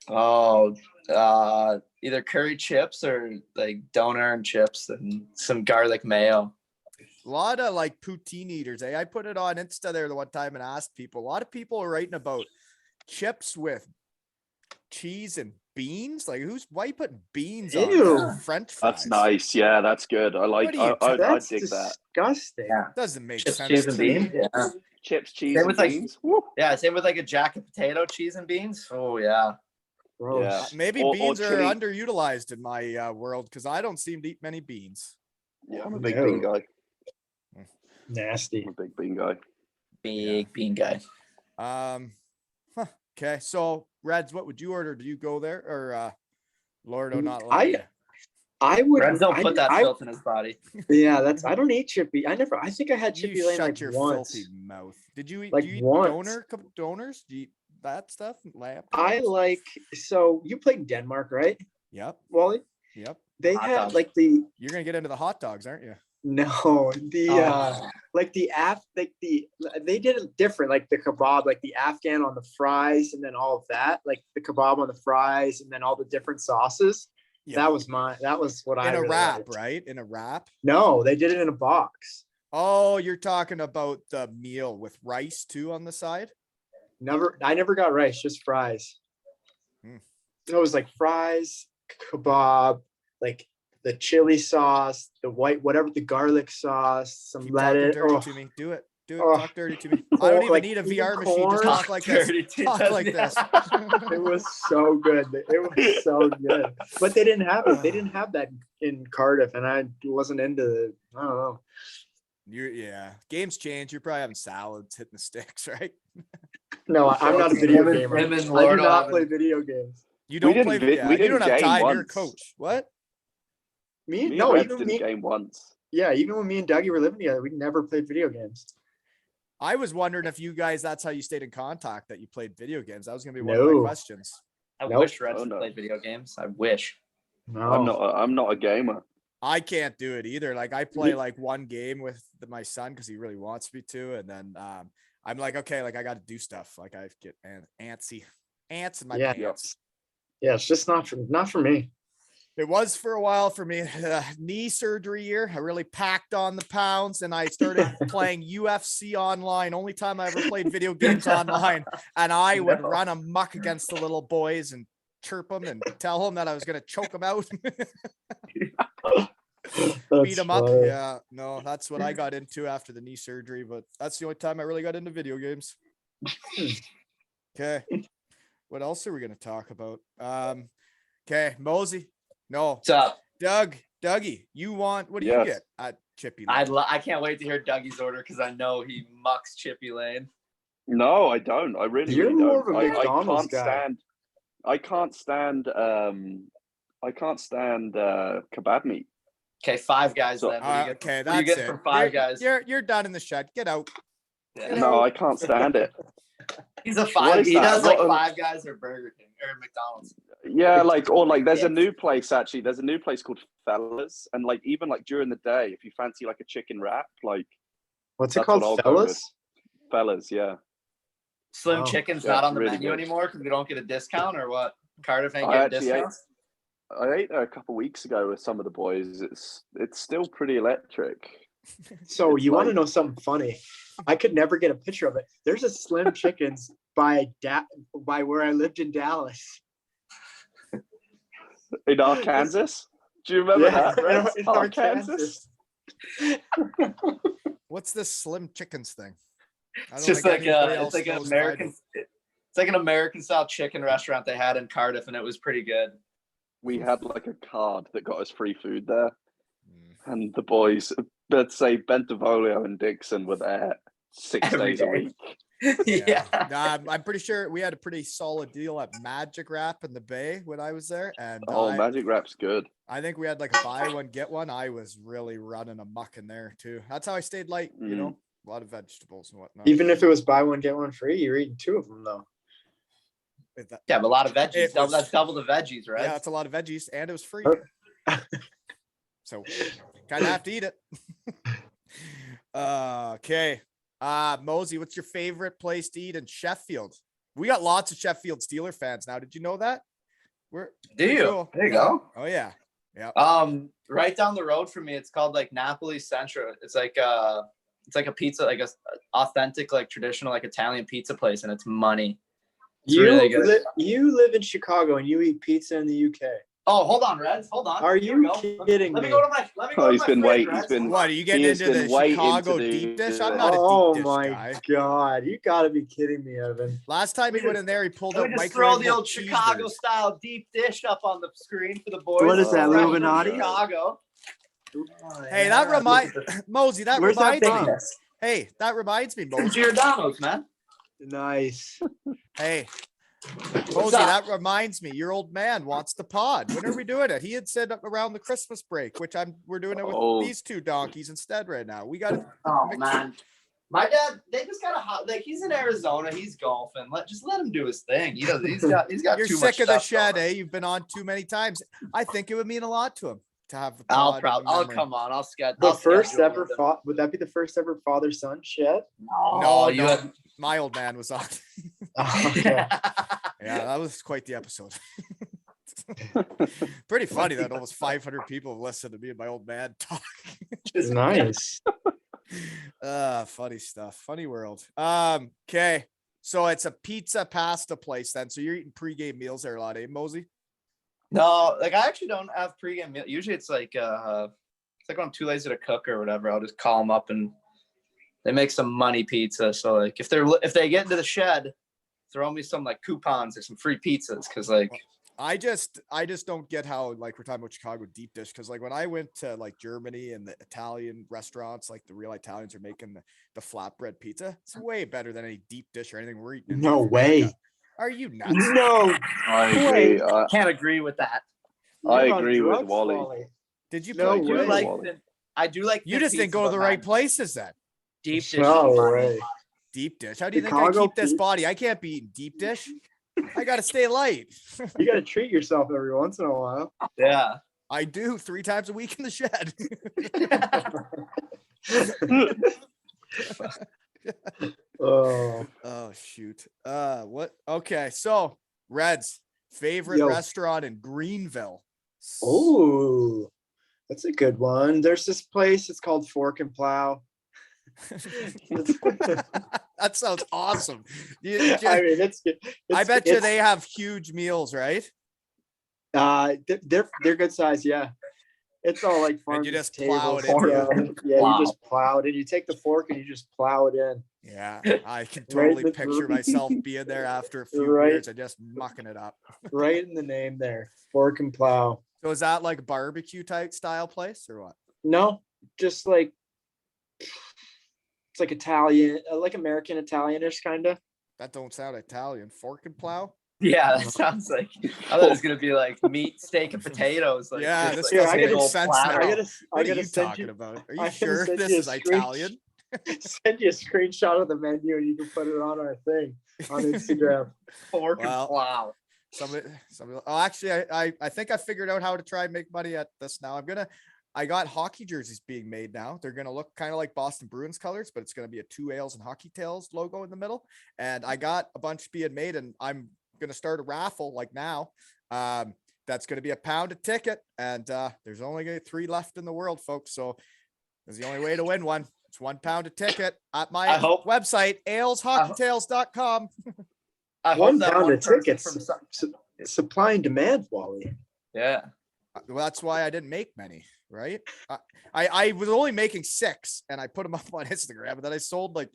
Oh, either curry chips or like doner and chips and some garlic mayo. A lot of like poutine eaters, eh? I put it on Insta there the one time and asked people. A lot of people are writing about chips with cheese and beans. Like, why you putting beans on French fries? That's nice. Yeah, that's good. I like. I dig that. Disgusting. Yeah, doesn't make chips, sense. Cheese and beans. Yeah, chips, cheese, and beans. Yeah, same with like a jack of potato, cheese and beans. Oh yeah. Yeah. Maybe beans are underutilized in my world because I don't seem to eat many beans. Yeah, I'm a big bean guy. Nasty. I'm a big bean guy. Big bean guy. Okay, so Reds, what would you order? Do you go there or Lordo not I would. Reds don't put that filth in his body. Yeah, I don't eat Chippy. I think I had Chippy Lane like your once. filthy mouth. Did you eat like do you eat once? Donors? Do you eat that stuff? Lamb? So you played Denmark, right? Yep. Wally? Yep. They had like the. You're gonna get into the hot dogs, aren't you? No, like they did it different, like the kebab, like the Afghan on the fries, and then all of that, like the kebab on the fries, and then all the different sauces. Yeah. That was what I in a really wrap, liked. right? In a wrap. No, they did it in a box. Oh, you're talking about the meal with rice too on the side? I never got rice, just fries. It was like fries, kebab, like the chili sauce, the white, whatever, the garlic sauce, some lettuce. To me. Do it. Talk dirty to me. I don't even need a VR machine. Just talk like this. Talk like this. It was so good. It was so good. But they didn't have it. They didn't have that in Cardiff, and I wasn't into it. I don't know. Games change. You're probably having salads, hitting the sticks, right? No, I'm not a video gamer. I do not play video games. You don't play video. You don't have time. You're a coach. What? Me and no, Reds even didn't me. game once. Yeah, even when me and Dougie were living together, we never played video games. I was wondering if you guys, that's how you stayed in contact, that you played video games. That was going to be one of No. my questions. I Nope. wish Reds Oh, would no. play video games. I wish. No, I'm not a gamer. I can't do it either. Like I play like one game with my son because he really wants me to. And then I'm like, okay, like I got to do stuff. Like I get antsy, ants in my Yeah. pants. Yeah, it's just not for me. It was for a while for me. Knee surgery year. I really packed on the pounds and I started playing UFC online. Only time I ever played video games online. And I would run amok against the little boys and chirp them and tell them that I was going to choke them out. Beat them up. Yeah, no, that's what I got into after the knee surgery. But that's the only time I really got into video games. Okay. What else are we going to talk about? Okay, Mosey. No. What's up? Dougie, you want, what do you get at Chippy Lane? I can't wait to hear Dougie's order because I know he mucks Chippy Lane. No, I don't. I really, You're really more don't. of a McDonald's guy. I can't stand kebab meat. Okay, Five Guys then. What do you get, okay, what do you that's get it. from Five Guys? You're done in the shed. Get out. Yeah. No, I can't stand it. He's a What five. is He that? does like What- Five Guys or Burger King or McDonald's. Yeah, there's a new place actually. There's a new place called Fellas, and like even like during the day, if you fancy like a chicken wrap, like What's it that's what called, I'll go with. fellas? Fellas, yeah. Slim Oh, Chicken's yeah, not it's on the really menu good. anymore because we don't get a discount or what? Cardiff ain't I getting actually ate- discounts. I ate there a couple weeks ago with some of the boys. It's still pretty electric. So It's you want to like- know something funny? I could never get a picture of it. There's a Slim Chickens by where I lived in Dallas. In Arkansas? Do you remember that? in Reds? Arkansas. What's this Slim Chickens thing? I It's don't just think like anybody it's else like an knows what I American. do. It's like an American style chicken restaurant they had in Cardiff, and it was pretty good. We had like a card that got us free food there, Mm. and the boys, let's say Bentivolio and Dixon, were there 6 Every days a day. week. Yeah. I'm pretty sure we had a pretty solid deal at Magic Wrap in the Bay when I was there. And Oh, Magic Wrap's good. I think we had like a buy one, get one. I was really running amok in there too. That's how I stayed light, you know, a lot of vegetables and whatnot. Even if it was buy one get one free, you're eating 2 of them though. With that- Yeah, but a lot of veggies. It was- That's double the veggies, right? Yeah, it's a lot of veggies and it was free. Oh. So kind of have to eat it. Okay. Mosey, what's your favorite place to eat in Sheffield? We got lots of Sheffield Steeler fans now. Did you know that? Do pretty you? cool. There you Yeah. go. Oh yeah. Yeah. Right down the road from me, it's called like Napoli Centro. It's like a pizza, like a authentic, like traditional, like Italian pizza place, and it's money. It's really good. You live in Chicago and you eat pizza in the UK. Oh, hold on, Reds. Hold on. Are Here we you go. kidding Let me me? go to my. Let me go Oh, to he's my been fridge, waiting. Reds. He's been. What are you getting He has into the been waiting Chicago to do deep dish? this. I'm not a Oh deep dish my guy. god, you gotta be kidding me, Evan. Last time he went in there, he pulled Let out me just throw the microwavable old Chicago cheeseburgers. style deep dish up on the screen for the boys. What is that, Fresh from Illuminati? Chicago. Hey, that reminds Mosey. That Where's that reminds me. from? Hey, that reminds me, From Mosey. Giordano's, man. Nice. Hey, What's Mosey, up? that reminds me. Your old man wants the pod. When are we doing it? He had said around the Christmas break, which we're doing it with Oh. these 2 donkeys instead right now. We got it. Oh man, my dad. They just got a hot. Like he's in Arizona. He's golfing. Just let him do his thing. He does. He's got. You're too sick much of the stuff shed, going eh? on. You've been on too many times. I think it would mean a lot to him to have. the I'll pod in probably. Oh memory. come on. I'll schedule. The I'll first schedule ever with him. would that be the first ever father son shed? No, you no, had- my old man was on. Okay. Yeah, that was quite the episode. Pretty funny that almost 500 people have listened to me and my old man talk. Nice. Funny stuff. Funny world. Okay. So it's a pizza pasta place then. So you're eating pregame meals there a lot, eh, Mosey? No, like I actually don't have pregame meal. Usually it's like when I'm too lazy to cook or whatever. I'll just call them up and they make some money pizza. So like if they get into the shed, throw me some like coupons or some free pizzas because like I just don't get how, like, we're talking about Chicago deep dish, because like when I went to like Germany and the Italian restaurants, like the real Italians are making the flatbread pizza. It's way better than any deep dish or anything we're eating. in No North way. America. Are you nuts? No. I agree. Wait. can't agree with that. I You're on agree with drugs, Wally. Did you No play? do way. like Wally. I do like You just thin didn't go to pizza, the but right man, places then. deep dish. No is mine. way. Deep dish. How do you think I Chicago keep this pizza? body? I can't be eating deep dish. I got to stay light. You got to treat yourself every once in a while. Yeah. I do 3 times a week in the shed. Oh, Oh shoot. What? Okay, so Reds favorite Yo. restaurant in Greenville. oh, that's a good one. There's this place. It's called Fork and Plow. That sounds awesome. I mean, it's. I bet you they have huge meals, right? They're good size. Yeah, it's all like farm And you just tables. plow it Yeah, in. yeah, Wow. you just plow it in. You take the fork and you just plow it in. Yeah, I can Right totally in the- picture myself being there after a few Right. beers and just mucking it up. Right in the name there, Fork and Plow. So is that like a barbecue type style place or what? No, just like it's like Italian, like American Italianish kind of. That don't sound Italian. Fork and plow? Yeah, that sounds like. I thought it was gonna be like meat, steak, and potatoes. Like, Yeah, just this like doesn't big make old sense platter. now. I gotta What are you send talking about? Are I you gotta sure send this you a is Italian? send you a screenshot of the menu and you can put it on our thing on Instagram. Fork and Well, plow. Somebody, oh, actually, I think I figured out how to try and make money at this now. I got hockey jerseys being made now. They're going to look kind of like Boston Bruins colors, but it's going to be a 2 Ales and Hockey Tails logo in the middle. And I got a bunch being made, and I'm going to start a raffle like now. That's going to be £1 a ticket. And there's only 3 left in the world, folks. So there's the only way to win one. It's £1 a ticket at my I hope- website, aleshockeytails.com. I hope One that pound one of person tickets. from some- Supply and demand, Wally. Yeah. Well, that's why I didn't make many, right? I was only making 6 and I put them up on Instagram, and then I sold like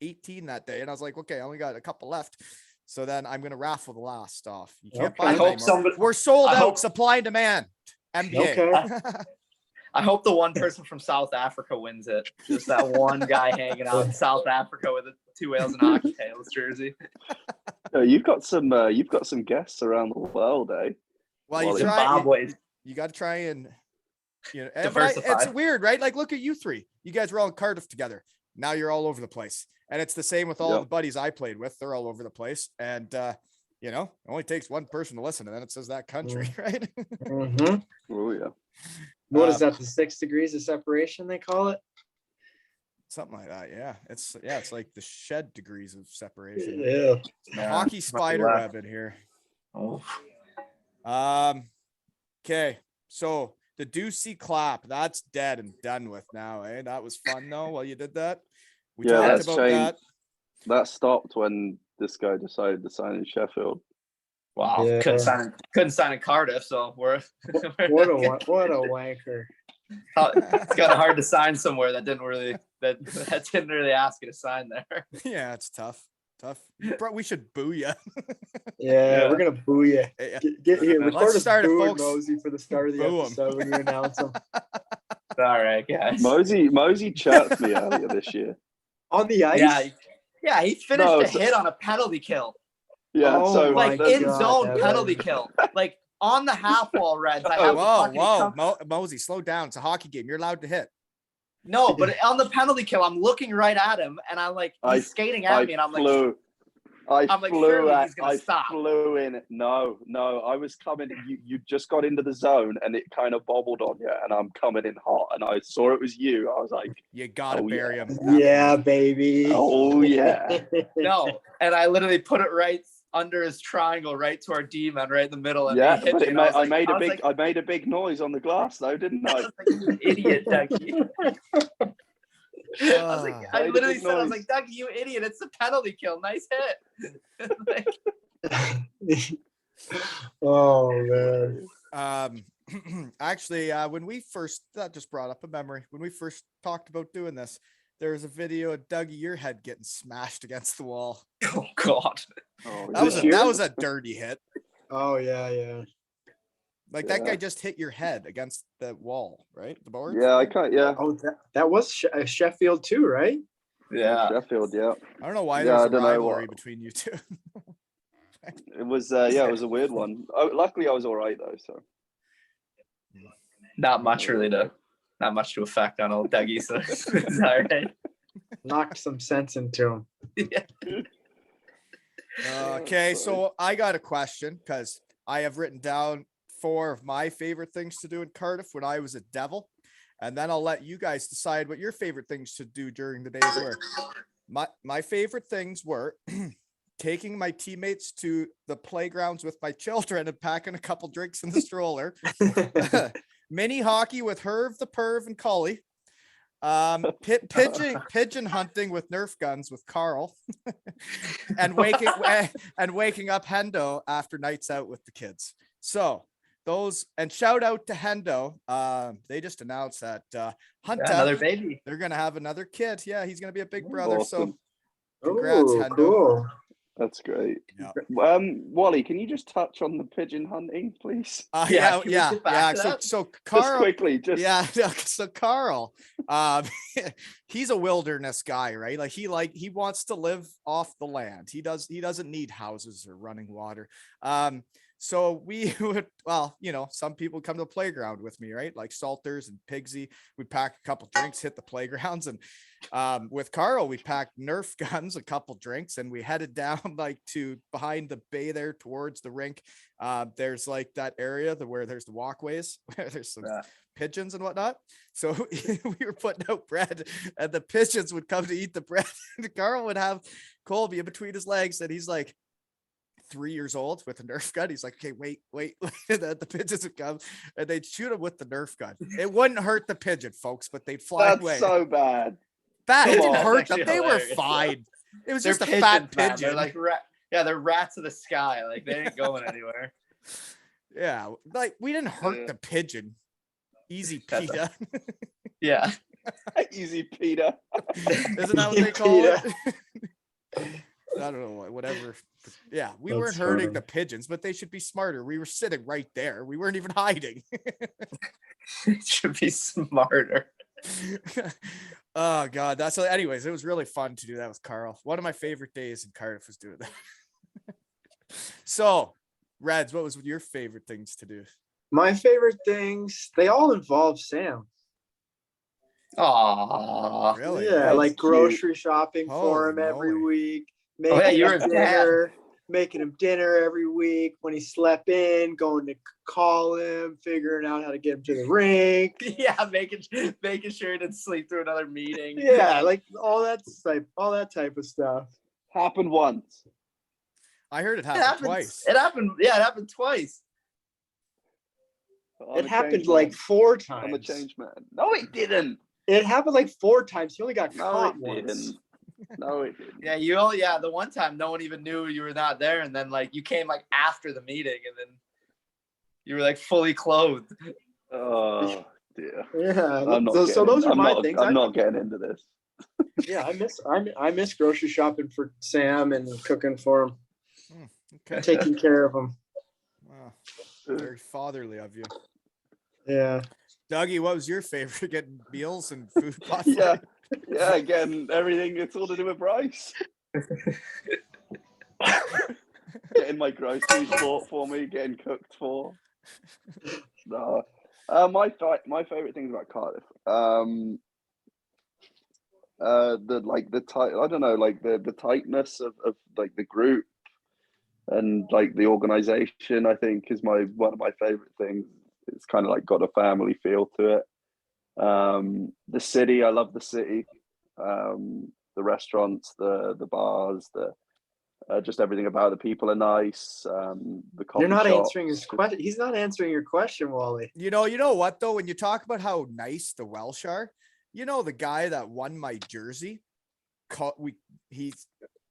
18 that day. And I was like, okay, I only got a couple left. So then I'm going to raffle the last off. You can't Okay. buy I them hope anymore. somebody. We're sold I out. hope- Supply and demand. NBA. Okay. I hope the one person from South Africa wins it. Just that one guy hanging out in South Africa with a 2 Ales and Hockey Tails jersey. You've got some guests around the world, eh? Well, Well, you it's try. Zimbabwe. You got to try and, but it's Diversify. weird, right? Like, look at you 3. You guys were all in Cardiff together. Now you're all over the place. And it's the same with all Yep. the buddies I played with. They're all over the place. And, it only takes one person to listen, and then it says that country, right? Mm-hmm. Oh yeah. What is that? The 6 degrees of separation they call it? Something like that. Yeah. It's like the shed degrees of separation. Yeah. The hockey spider web in here. Oh. Okay. So the Dusey clap, that's dead and done with now, eh? That was fun though while you did that. We Yeah, talked that's about changed. that. That stopped when this guy decided to sign in Sheffield. Wow. Yeah. Couldn't sign in Cardiff, so we're What a wanker. it's kind of hard to sign somewhere that didn't really ask you to sign there. Yeah, it's tough. We should boo you. Yeah, we're gonna boo you. Yeah. Get here. Let's Record start us it, booing folks. Mosey for the start of the Boo 'em. episode when you announce him. All right, guys. Mosey chirped me earlier this year. On the ice? Yeah, he finished No, a so- hit on a penalty kill. Yeah, Oh so my Like there's- in God, zone Evan. penalty kill. Like on the half wall, Reds. I have the Whoa, puck and he comes- Mosey, slow down. It's a hockey game. You're allowed to hit. No, but on the penalty kill, I'm looking right at him and I'm like, he's skating at me and I'm like, I'm like, surely he's gonna stop. flew in. No, I was coming. You just got into the zone and it kind of bobbled on you, and I'm coming in hot, and I saw it was you. I was like, You gotta Oh, bury yeah. him. Yeah, baby. oh yeah. No, and I literally put it right under his triangle, right to our D man, right in the middle. And Yeah, he hit but me, and I I was made a like- big, I made a big noise on the glass though, didn't I? I was like, you idiot, Dougie. I was like, I Made a literally big said, I was noise. like, Dougie, you idiot! It's a penalty kill. Nice hit. Like, Oh man. Actually, when we first, that just brought up a memory. When we first talked about doing this, there was a video of Dougie, your head getting smashed against the wall. oh God. Oh, This year? That was a dirty hit. Oh yeah. Like that guy Yeah. just hit your head against the wall, right? The board. Yeah, I can't. Yeah, Oh, that was Sheffield too, right? Yeah. Sheffield. Yeah, I don't know why Yeah, there's I a don't know rivalry what- between you two. it was. Yeah, it was a weird one. Oh, luckily, I was all right though. So Not much to affect on old Dougie. So it's all right. Knocked some sense into him. Yeah. Okay, so I got a question because I have written down 4 of my favorite things to do in Cardiff when I was a devil, and then I'll let you guys decide what your favorite things to do during the days were. My favorite things were taking my teammates to the playgrounds with my children and packing a couple drinks in the stroller, mini hockey with Herv the Perv and Cully, pigeon hunting with Nerf guns with Carl, and waking up Hendo after nights out with the kids. So those, and shout out to Hendo. They just announced that Hunter, Another baby. they're gonna have another kid. Yeah, he's gonna be a big brother. Awesome. So congrats, Ooh, Hendo. cool. That's great. Yeah. Wally, can you just touch on the pigeon hunting, please? Yeah. can we get back to So that? so Just Carl, quickly, yeah. So Carl, he's a wilderness guy, right? Like he wants to live off the land. He doesn't need houses or running water. So we would, well, some people come to the playground with me, right? Like Salters and Pigsy. We'd pack a couple drinks, hit the playgrounds, and with Carl, we packed Nerf guns, a couple drinks, and we headed down like to behind the bay there towards the rink. There's like that area where there's the walkways where there's some pigeons and whatnot. So we were putting out bread, and the pigeons would come to eat the bread. And Carl would have Colby in between his legs, and he's like 3 years old with a Nerf gun. He's like, okay, wait. And then the pigeons would come and they'd shoot him with the Nerf gun. It wouldn't hurt the pigeon, folks, but they'd fly That's away. so bad. Bad. It Come didn't on. hurt That's them. actually They were hilarious. fine. It was They're just a fat pigeons, man. pigeon. They're like they're rats of the sky. Like they ain't going anywhere. Yeah, like we didn't hurt the pigeon. Easy That's PETA. Yeah. Easy, Peter. Isn't that what they call it? I don't know, whatever. Yeah, we That's weren't hurting funny. the pigeons, but they should be smarter. We were sitting right there. We weren't even hiding. It should be smarter. Oh God, that's anyways. It was really fun to do that with Carl. One of my favorite days in Cardiff was doing that. So, Reds, what was your favorite things to do? My favorite things, they all involve Sam. Aww. Really? Yeah, That's like cute. grocery shopping for Holy him every moly. week. Oh, yeah, Making you're him a dad. dinner, making him dinner every week. When he slept in, going to call him, figuring out how to get him to the rink. Yeah, making sure he didn't sleep through another meeting. Yeah, like all that type of stuff. Happened once. I heard it It happened happened twice. It happened. Yeah, it happened twice. I'm It a happened changed like man. 4 I'm a times. change man. No, it didn't. It happened like 4 times. He only got No, caught it once. didn't. No, it didn't. Yeah, the one time no one even knew you were not there, and then like you came like after the meeting, and then you were like fully clothed. Oh dear. Yeah. I'm not So those are I'm my not, things. I'm not getting into this. Yeah, I miss grocery shopping for Sam and cooking for him, Okay. taking care of him. Wow. Very fatherly of you. Yeah. Dougie, what was your favorite? Getting meals and food bought for Yeah. you? Yeah, again, everything it's all to do with Bryce. Getting my groceries bought for me, getting cooked for. No. My favorite things about Cardiff. The tightness of like the group and like the organization, I think is one of my favorite things. It's kind of like got a family feel to it. The city, I love the city. The restaurants, the bars, just everything about the people are nice. The coffee You're not shops. answering his question. He's not answering your question, Wally. You know what though? When you talk about how nice the Welsh are, the guy that won my jersey, he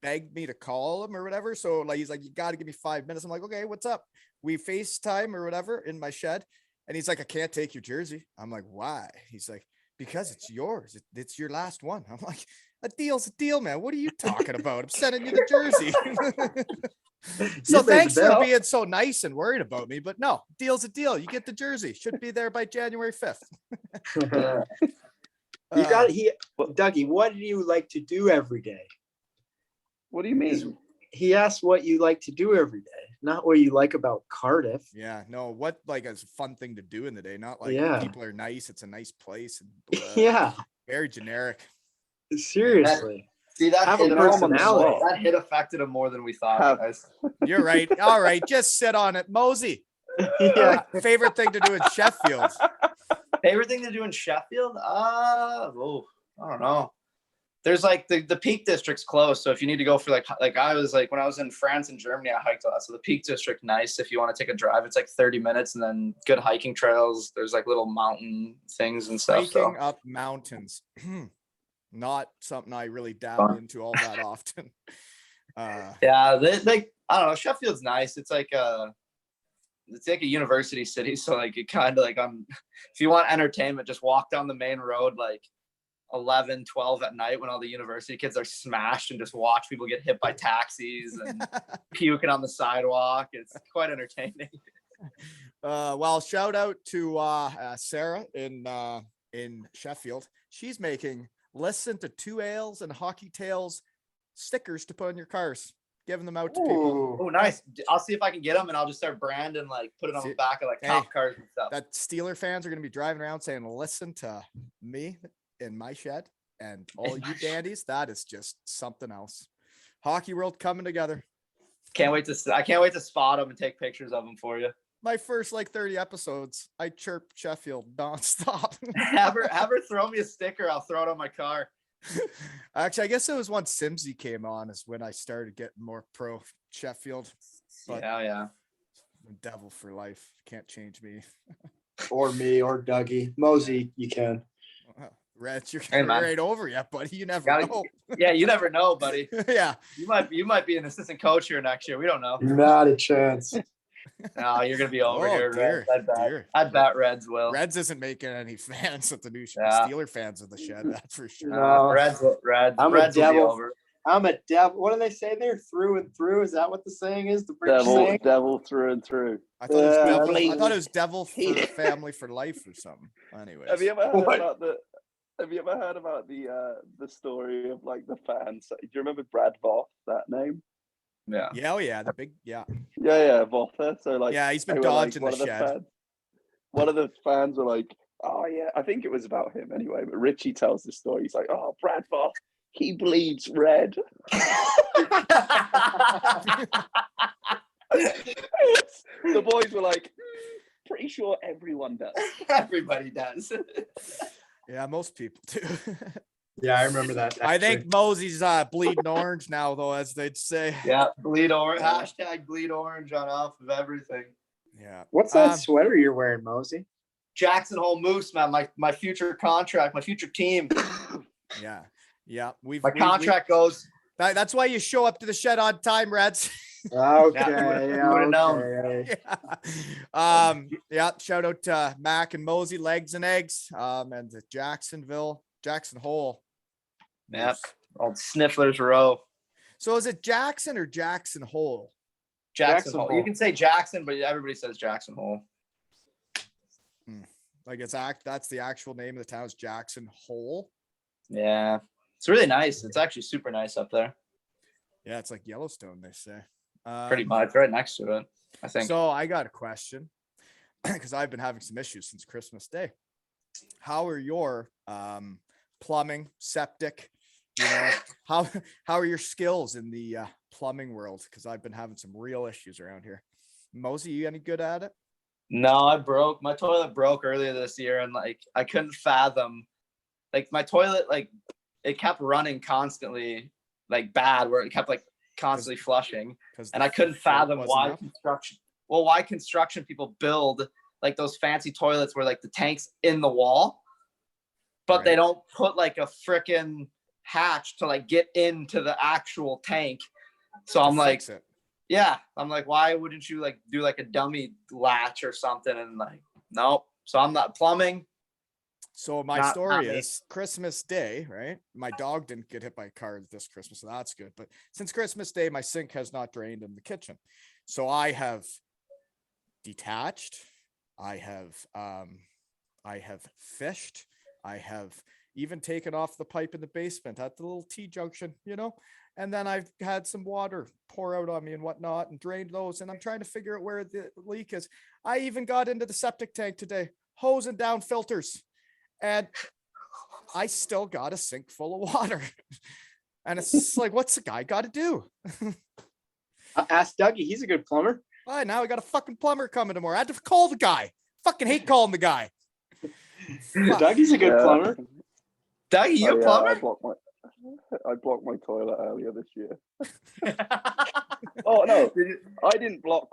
begged me to call him or whatever. So like he's like, you got to give me 5 minutes. I'm like, okay, what's up? We FaceTime or whatever in my shed, and he's like, I can't take your jersey. I'm like, why? He's like, because it's yours. It's your last one. I'm like, a deal's a deal, man. What are you talking about? I'm sending you the jersey. So You thanks made the for bet. being so nice and worried about me. But no, deal's a deal. You get the jersey. Should be there by January 5th. You got it. Dougie, what do you like to do every day? What do you mean? He asked what you like to do every day. what you like about Cardiff. Yeah, no, what like is a fun thing to do in the day? Not like Yeah. people are nice. It's a nice place. And blah. Yeah, Very generic. seriously. See that Have a hit, personality. that hit affected him more than we thought, Have- guys. You're right. All right, just sit on it, Mosey. Yeah. Favorite thing to do in Sheffield? Favorite thing to do in Sheffield? I don't know. There's like the Peak District's close, so if you need to go for like I was like when I was in France and Germany, I hiked a lot. So the Peak District, nice if you want to take a drive. It's like 30 minutes, and then good hiking trails. There's like little mountain things and stuff. Hiking up mountains. Not something I really dabble into all that often. Yeah, I don't know. Sheffield's nice. It's like a university city, so like it kind of like if you want entertainment, just walk down the main road like 11, 12 at night when all the university kids are smashed, and just watch people get hit by taxis and puking on the sidewalk. It's quite entertaining. Well, shout out to Sarah in Sheffield. She's making listen to 2 ales and hockey tales stickers to put on your cars, giving them out to people. Oh, nice. I'll see if I can get them, and I'll just start branding, like put it on the back of like cop cars and stuff. That Steeler fans are going to be driving around saying, listen to me in my shed, and all you dandies, that is just something else. Hockey world coming together. I can't wait to spot them and take pictures of them for you. My first like 30 episodes, I chirped Sheffield nonstop. have her throw me a sticker. I'll throw it on my car. Actually, I guess it was once Simsy came on is when I started getting more pro Sheffield. But yeah. Devil for life. Can't change me. Or me or Dougie. Mosey, you can. Reds, you're right over yet, buddy. You never know. Yeah, you never know, buddy. Yeah. You might be an assistant coach here next year. We don't know. Not a chance. No, you're gonna be over here, dear, Reds. I bet Reds will. Reds isn't making any fans at the new Steeler fans of the shed, that's for sure. No. Reds will be over. I'm a devil. What do they say there? Through and through. Is that what the saying is? The British Devil, saying? devil through and through. I thought it was devil for family for life or something. Anyways. Have you ever heard about the story of like the fans? Do you remember Brad Voth, that name? Yeah. Yeah, oh yeah, the big Yeah, Votha. So like, yeah, he's been dodging the shed. One of the fans were like, "Oh yeah, I think it was about him anyway." But Richie tells the story. He's like, "Oh, Brad Voth, he bleeds red." The boys were like, "Pretty sure everyone does." Everybody does. Yeah, most people do. Yeah, I remember that. I think Mosey's bleeding orange now, though, as they'd say. Yeah, bleed orange. Hashtag bleed orange on off of everything. Yeah. What's that sweater you're wearing, Mosey? Jackson Hole Moose, man. My future contract, my future team. Yeah. My contract goes. That's why you show up to the shed on time, Reds. Okay. You would have known. Yeah. Shout out to Mac and Mosey, Legs and Eggs, and the Jackson Hole. Yep. Old Sniffler's Row. So is it Jackson or Jackson Hole? Jackson Hole. You can say Jackson, but everybody says Jackson Hole. Like that's the actual name of the town is Jackson Hole. Yeah. It's really nice. It's actually super nice up there. Yeah, it's like Yellowstone, they say. Pretty much right next to it, I think. So I got a question because I've been having some issues since Christmas Day. How are your plumbing, septic? You know, how are your skills in the plumbing world? Because I've been having some real issues around here. Mosey, you any good at it? No, my toilet broke earlier this year, and like I couldn't fathom, like my toilet, like it kept running constantly, like bad, where it kept like constantly flushing, and I couldn't fathom why construction people build like those fancy toilets where like the tank's in the wall, but they don't put like a frickin' hatch to like get into the actual tank. So I'm like, I'm like, why wouldn't you like do like a dummy latch or something? And like, nope. So I'm not plumbing. So my story is Christmas Day, right? My dog didn't get hit by a car this Christmas, so that's good. But since Christmas Day, my sink has not drained in the kitchen. So I have detached. I have fished. I have even taken off the pipe in the basement at the little T-junction, you know? And then I've had some water pour out on me and whatnot and drained those. And I'm trying to figure out where the leak is. I even got into the septic tank today, hosing down filters. And I still got a sink full of water. And it's just like, what's the guy got to do? Ask Dougie. He's a good plumber. All now we got a fucking plumber coming tomorrow. I had to call the guy. Fucking hate calling the guy. Dougie's a good plumber. Dougie, you a plumber? I blocked my toilet earlier this year. Oh no, I didn't block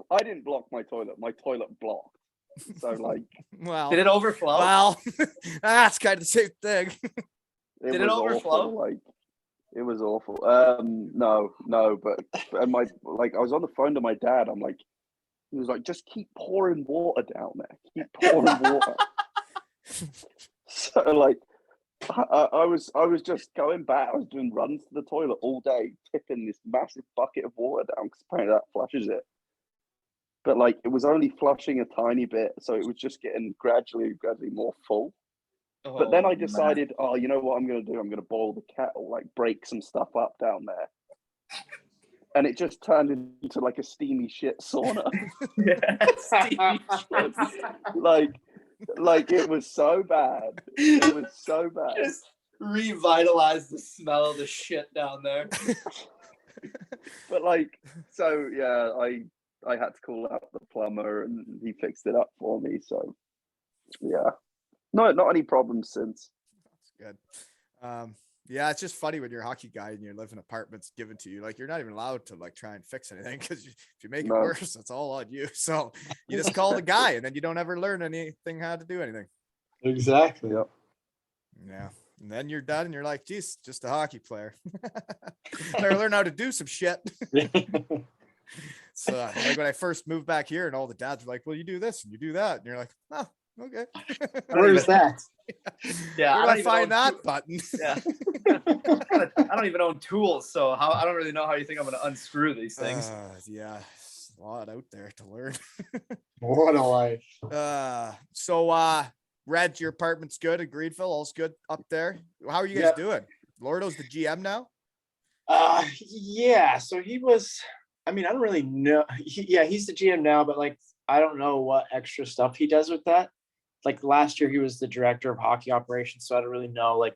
my toilet. My toilet blocked. So like, well, did it overflow? Well, that's kind of the same thing. Did it overflow? Awful, like, it was awful. No, but and I was on the phone to my dad. I'm like, he was like, just keep pouring water down there. Keep pouring water. So like, I was just going back. I was doing runs to the toilet all day, tipping this massive bucket of water down because apparently that flushes it. But like, it was only flushing a tiny bit, so it was just getting gradually more full. But then I decided, you know what I'm going to do? I'm going to boil the kettle, like break some stuff up down there. And it just turned into like a steamy shit sauna. Steamy shit. Like it was so bad. It was so bad. Just revitalized the smell of the shit down there. But like, so yeah, I had to call out the plumber and he fixed it up for me. So yeah. Not any problems since. That's good. Yeah, it's just funny when you're a hockey guy and you live in apartments given to you. Like, you're not even allowed to like try and fix anything because if you make it worse, it's all on you. So you just call the guy and then you don't ever learn anything how to do anything. Exactly. Yep. Yeah. And then you're done and you're like, geez, just a hockey player. Better learn how to do some shit. So like when I first moved back here and all the dads were like, well, you do this and you do that. And you're like, oh, okay. Where's that? Yeah, where do I find that button? Yeah. I don't even own tools, so I don't really know how you think I'm going to unscrew these things. Yeah, a lot out there to learn. What a life. So Red, your apartment's good in Greenville. All's good up there. How are you guys doing? Lordo's the GM now? Yeah. So he was, I mean, I don't really know. He's the GM now, but like, I don't know what extra stuff he does with that. Like last year, he was the director of hockey operations, so I don't really know like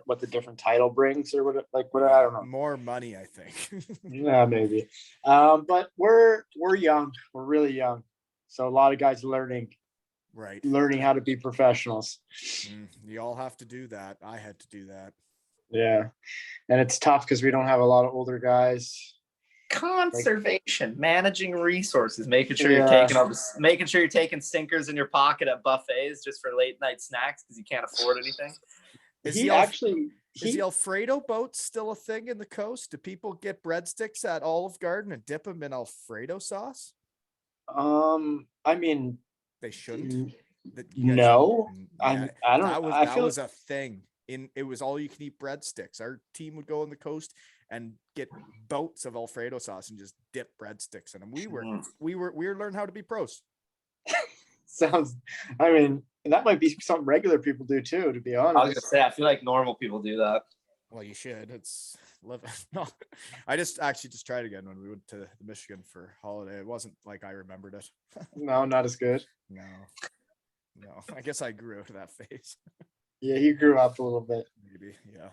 what the different title brings or what I don't know. More money, I think. Yeah, maybe. But we're young. We're really young, so a lot of guys learning how to be professionals. You all have to do that. I had to do that. Yeah, and it's tough because we don't have a lot of older guys. Conservation, managing resources, making sure you're taking sinkers in your pocket at buffets just for late night snacks because you can't afford anything. Is the Alfredo boat still a thing in the coast? Do people get breadsticks at Olive Garden and dip them in Alfredo sauce? I mean, they shouldn't. No, yeah, I don't. That was a thing. It was all you can eat breadsticks. Our team would go on the coast and get boats of Alfredo sauce and just dip breadsticks in them. We were learning how to be pros. Sounds, I mean, that might be something regular people do too, to be honest. I was gonna say, I feel like normal people do that. Well, you should. It's no. I just tried again when we went to Michigan for holiday. It wasn't like I remembered it. No, not as good. No. I guess I grew out of that phase. Yeah, you grew up a little bit. Maybe, yeah.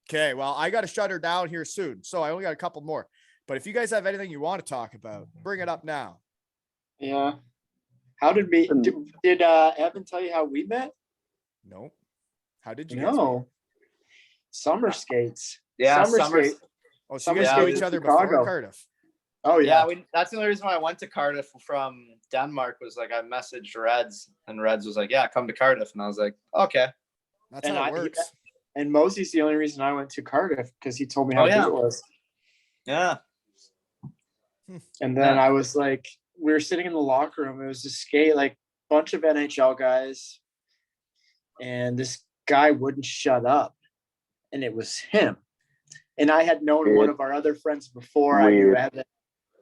Okay, well, I got to shut her down here soon, so I only got a couple more. But if you guys have anything you want to talk about, bring it up now. Yeah. How did Evan tell you how we met? No. How did you? No. Summer skates. Yeah, summer skates. Oh, so you guys knew each other before Cardiff? Oh yeah. That's the only reason why I went to Cardiff from Denmark was like I messaged Reds and Reds was like, yeah, come to Cardiff. And I was like, okay. That's how it works. And Mosey's the only reason I went to Cardiff because he told me how good it was. Yeah. And then I was like, we were sitting in the locker room. It was a skate, like bunch of NHL guys. And this guy wouldn't shut up. And it was him. And I had known one of our other friends before. I knew Evan.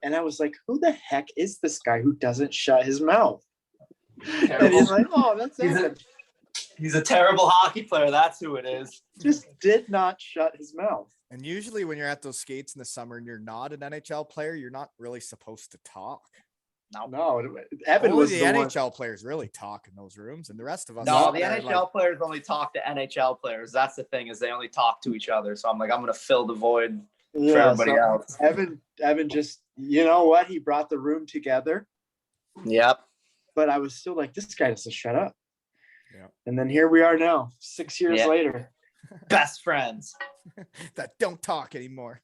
And I was like, who the heck is this guy who doesn't shut his mouth? And he's like, oh, that's Evan. He's a terrible hockey player. That's who it is. Just did not shut his mouth. And usually when you're at those skates in the summer and you're not an NHL player, you're not really supposed to talk. No, Evan Only was the the one. NHL players really talk in those rooms, and the rest of us. No, sit the there NHL like, players only talk to NHL players. That's the thing, is they only talk to each other. So I'm like, I'm gonna fill the void for everybody else. Evan just, you know what? He brought the room together. Yep. But I was still like, this guy doesn't shut up. Yeah. And then here we are now, 6 years later. Best friends. that don't talk anymore.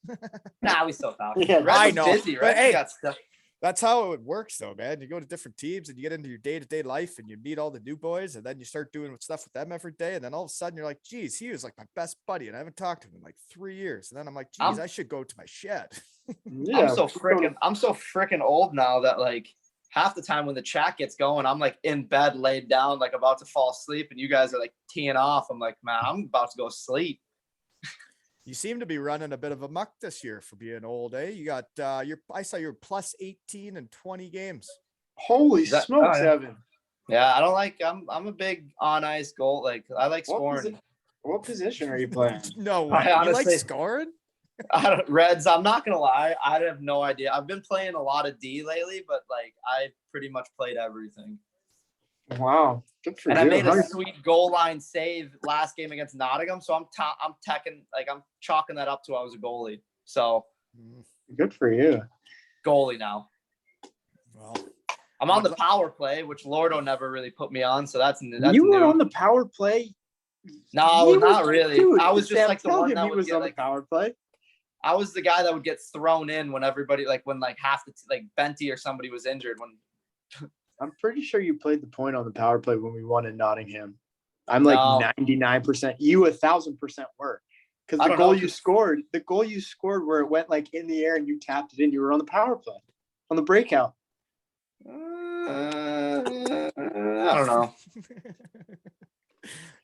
Nah, we still talk. Yeah, Red I was know, busy, but right? hey, Got stuff. That's how it works, though, man. You go to different teams and you get into your day-to-day life and you meet all the new boys, and then you start doing stuff with them every day. And then all of a sudden you're like, geez, he was like my best buddy, and I haven't talked to him in like 3 years. And then I'm like, geez, I should go to my shed. Yeah, I'm so freaking old now that like half the time when the chat gets going, I'm like in bed, laid down, like about to fall asleep, and you guys are like teeing off. I'm like, man, I'm about to go sleep. You seem to be running a bit of a muck this year for being old, eh? You got I saw you're plus 18 in 20 games. Holy smokes, Evan. Yeah, I don't like. I'm a big on ice goal. Like I like scoring. What position are you playing? No way. You honestly, like scoring? Reds, I'm not gonna lie, I have no idea. I've been playing a lot of D lately, but like I pretty much played everything. Wow, good for and you. I made a sweet goal line save last game against Nottingham, so I'm chalking that up to I was a goalie. So good for you. Goalie now. Well, I'm on the power play, which Lordo never really put me on, so that's you new. were on the power play. No, not really. Dude, I was just like the one that he was on the power play. I was the guy that would get thrown in when everybody, like when like half the like Benty or somebody was injured. When I'm pretty sure you played the point on the power play when we won in Nottingham. I'm like 99%. You 1,000% were, because the goal you scored where it went like in the air and you tapped it in. You were on the power play, on the breakout. I don't know.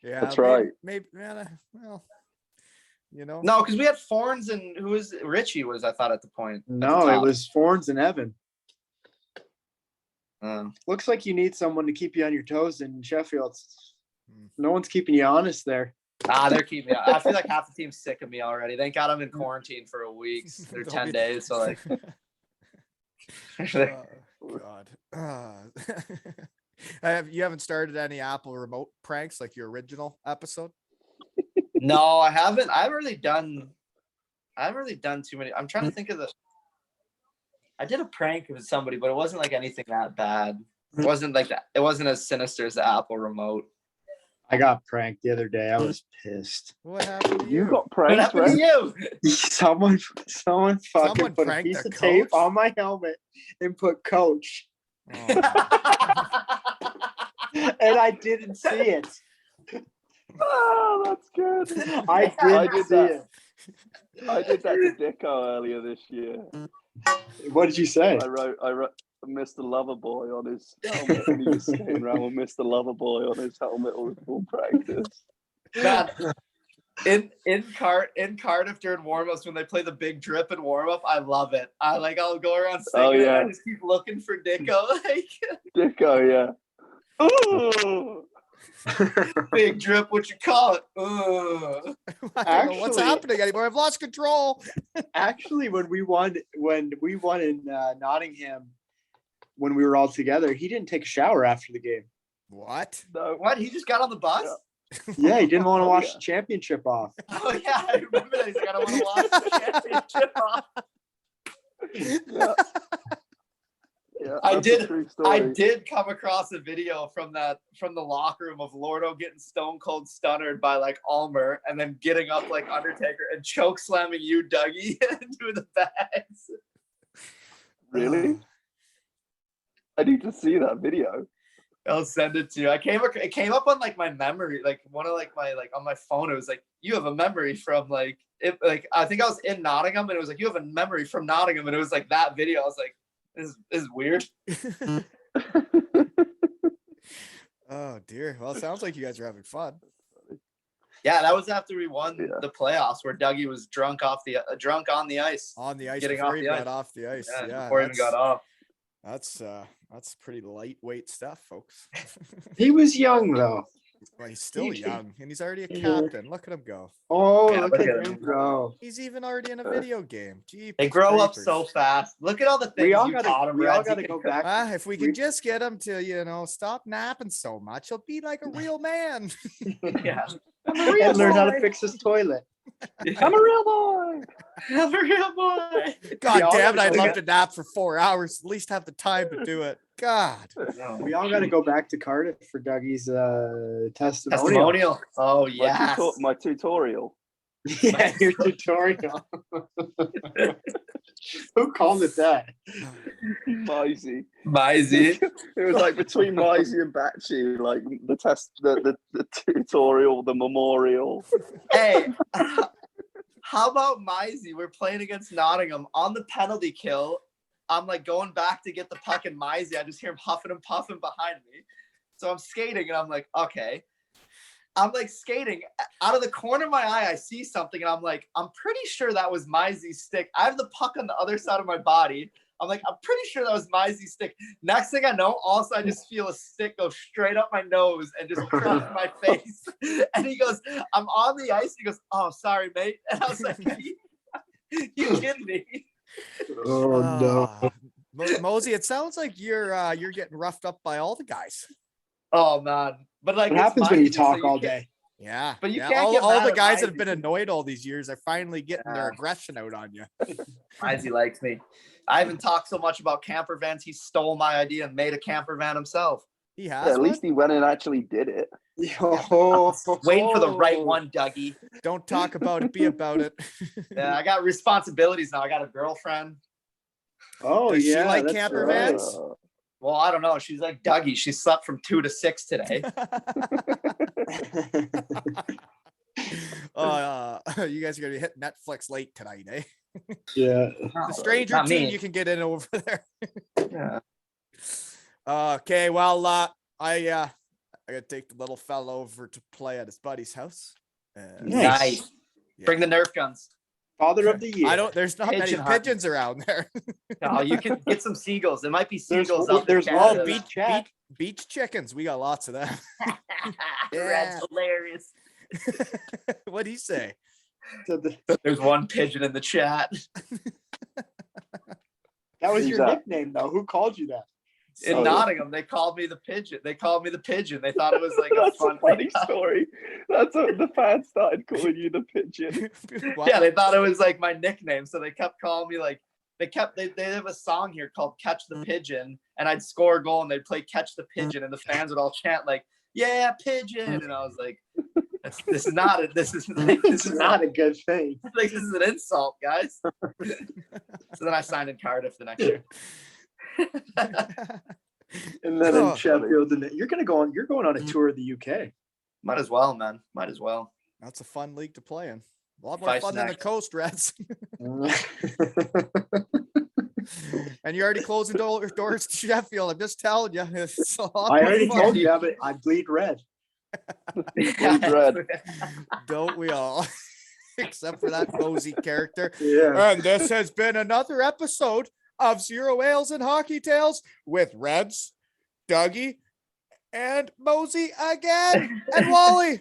Yeah, that's right. Maybe well, you know. No, because we had Forns and who was Richie was, I thought, at the point. No, it was Forns and Evan. Mm. Looks like you need someone to keep you on your toes in Sheffield. No one's keeping you honest there. They're keeping me. I feel like half the team's sick of me already. Thank God I'm in quarantine for a week or 10 days. So like, God. You haven't started any Apple remote pranks like your original episode? No, I haven't. I haven't really done too many. I'm trying to think of I did a prank with somebody, but it wasn't like anything that bad. It wasn't like that. It wasn't as sinister as the Apple remote. I got pranked the other day. I was pissed. What happened to you? You got What pranked, happened to you? Someone fucking put a pranked piece the of tape coach? on my helmet and put coach. Oh. And I didn't see it. Oh, that's good. I didn't see it. I did that to Dicko earlier this year. What did you say? I wrote Mr. Loverboy on his helmet, and he was skating around with Mr. Loverboy on his helmet all practice. God. In Cardiff during warm-ups when they play the big drip and warm-up, I love it. I'll go around singing and I just keep looking for Dicko. Like Dicko, yeah. Ooh. Big drip, what you call it? I don't know what's happening anymore. I've lost control. Actually, when we won in Nottingham, when we were all together, he didn't take a shower after the game. What? No. What? He just got on the bus? Yeah, he didn't want to watch the championship off. Oh yeah, I remember that. He's got to want to watch the championship off. Yeah. Yeah, I did come across a video from the locker room of Lordo getting stone cold stunnered by like Almer and then getting up like Undertaker and choke slamming you, Dougie, into the bags. Really? I need to see that video. I'll send it to you. It came up on like my memory, like one of like my like on my phone. It was like, you have a memory from like it. Like I think I was in Nottingham and it was like, you have a memory from Nottingham, and it was like that video. I was like, this is weird. Oh dear. Well, it sounds like you guys are having fun. Yeah, that was after we won the playoffs, where Dougie was drunk on the ice. On the ice Getting before off he the got ice. off the ice. Yeah, before he even got off. That's pretty lightweight stuff, folks. He was young though. Well, he's still young and he's already a captain. Look at him go. Oh, Yeah, look look at at him him. go. He's even already in a video game. Gee, They grow up creepers. so fast. Look at all the We things all you gotta, taught him. we all Reds. He gotta can go cook. back. If we can just get him to, stop napping so much, he'll be like a real man. Yeah. And learn how to fix his toilet. I'm a real boy. I'm a real boy. God all damn it, gotta I'd go love back- to nap for 4 hours. At least have the time to do it. God. We all got to go back to Cardiff for Dougie's testimonial. Testimonial. Oh My, yes. my tutorial. Yeah, your tutorial. Who called it that? Mosey. Mosey. It was like between Mosey and Batchy, like the test, the tutorial, the memorial. Hey, how about Mosey? We're playing against Nottingham on the penalty kill. I'm like going back to get the puck, and Mosey, I just hear him huffing and puffing behind me. So I'm skating, and I'm like, okay. I'm like skating out of the corner of my eye. I see something, and I'm like, I'm pretty sure that was Mosey's stick. I have the puck on the other side of my body. I'm like, I'm pretty sure that was Mosey's stick. Next thing I know, also I just feel a stick go straight up my nose and just crush my face. And he goes, I'm on the ice. He goes, oh, sorry, mate. And I was like, you kidding me? Oh no. Mosey, it sounds like you're getting roughed up by all the guys. Oh man. But like, What it's happens when you Mosey, so talk all can't- day? Yeah. But you yeah. can't get all mad the at guys that have Mosey. been annoyed all these years are finally getting their Yeah. aggression out on you. Mosey likes me. I haven't talked so much about camper vans. He stole my idea and made a camper van himself. He Yeah, has at one? least he went and actually did it. Waiting for the right one, Dougie. Don't talk about it, be about it. Yeah, I got responsibilities now. I got a girlfriend. Oh Does she yeah, like that's camper right. vans? Well, I don't know. She's like Dougie. She slept from 2 to 6 today. You guys are gonna hit Netflix late tonight, eh? Yeah. The Stranger Not Team, me. you can get in over there. Yeah. Okay, well, I gotta take the little fella over to play at his buddy's house. Nice. Yeah. Bring the Nerf guns. Father of the year. There's not many Pigeon hunting. pigeons around there. No, you can get some seagulls. There might be There's- seagulls up there's in one Canada. beach chat. Beach chickens. We got lots of them. That's hilarious. What'd he say? So the- There's one pigeon in the chat. that was Who's your that? nickname, though. Who called you that? In Oh, yeah. Nottingham, they called me the pigeon. They called me the pigeon. They thought it was like a That's fun a funny story. That's what the fans started calling you the pigeon. What? Yeah, they thought it was like my nickname. So they kept calling me like they have a song here called Catch the Pigeon, and I'd score a goal and they'd play Catch the Pigeon, and the fans would all chant like, yeah, pigeon. And I was like, this is not it. This is Not a good thing. like this is an insult, guys. So then I signed in Cardiff the next year. And then Oh. in Sheffield, and you're going on a tour of the UK. Might as well, man. Might as well. That's a fun league to play in. A lot more Five fun than the snacks. Coast Reds. And you're already closing doors to Sheffield. I'm just telling you. It's a lot I more already fun. told you, I bleed red. Red. Don't we all? Except for that Mosey character. Yeah. And this has been another episode of Zero Ales and Hockey Tales with Reds, Dougie, and Mosey again, and Wally.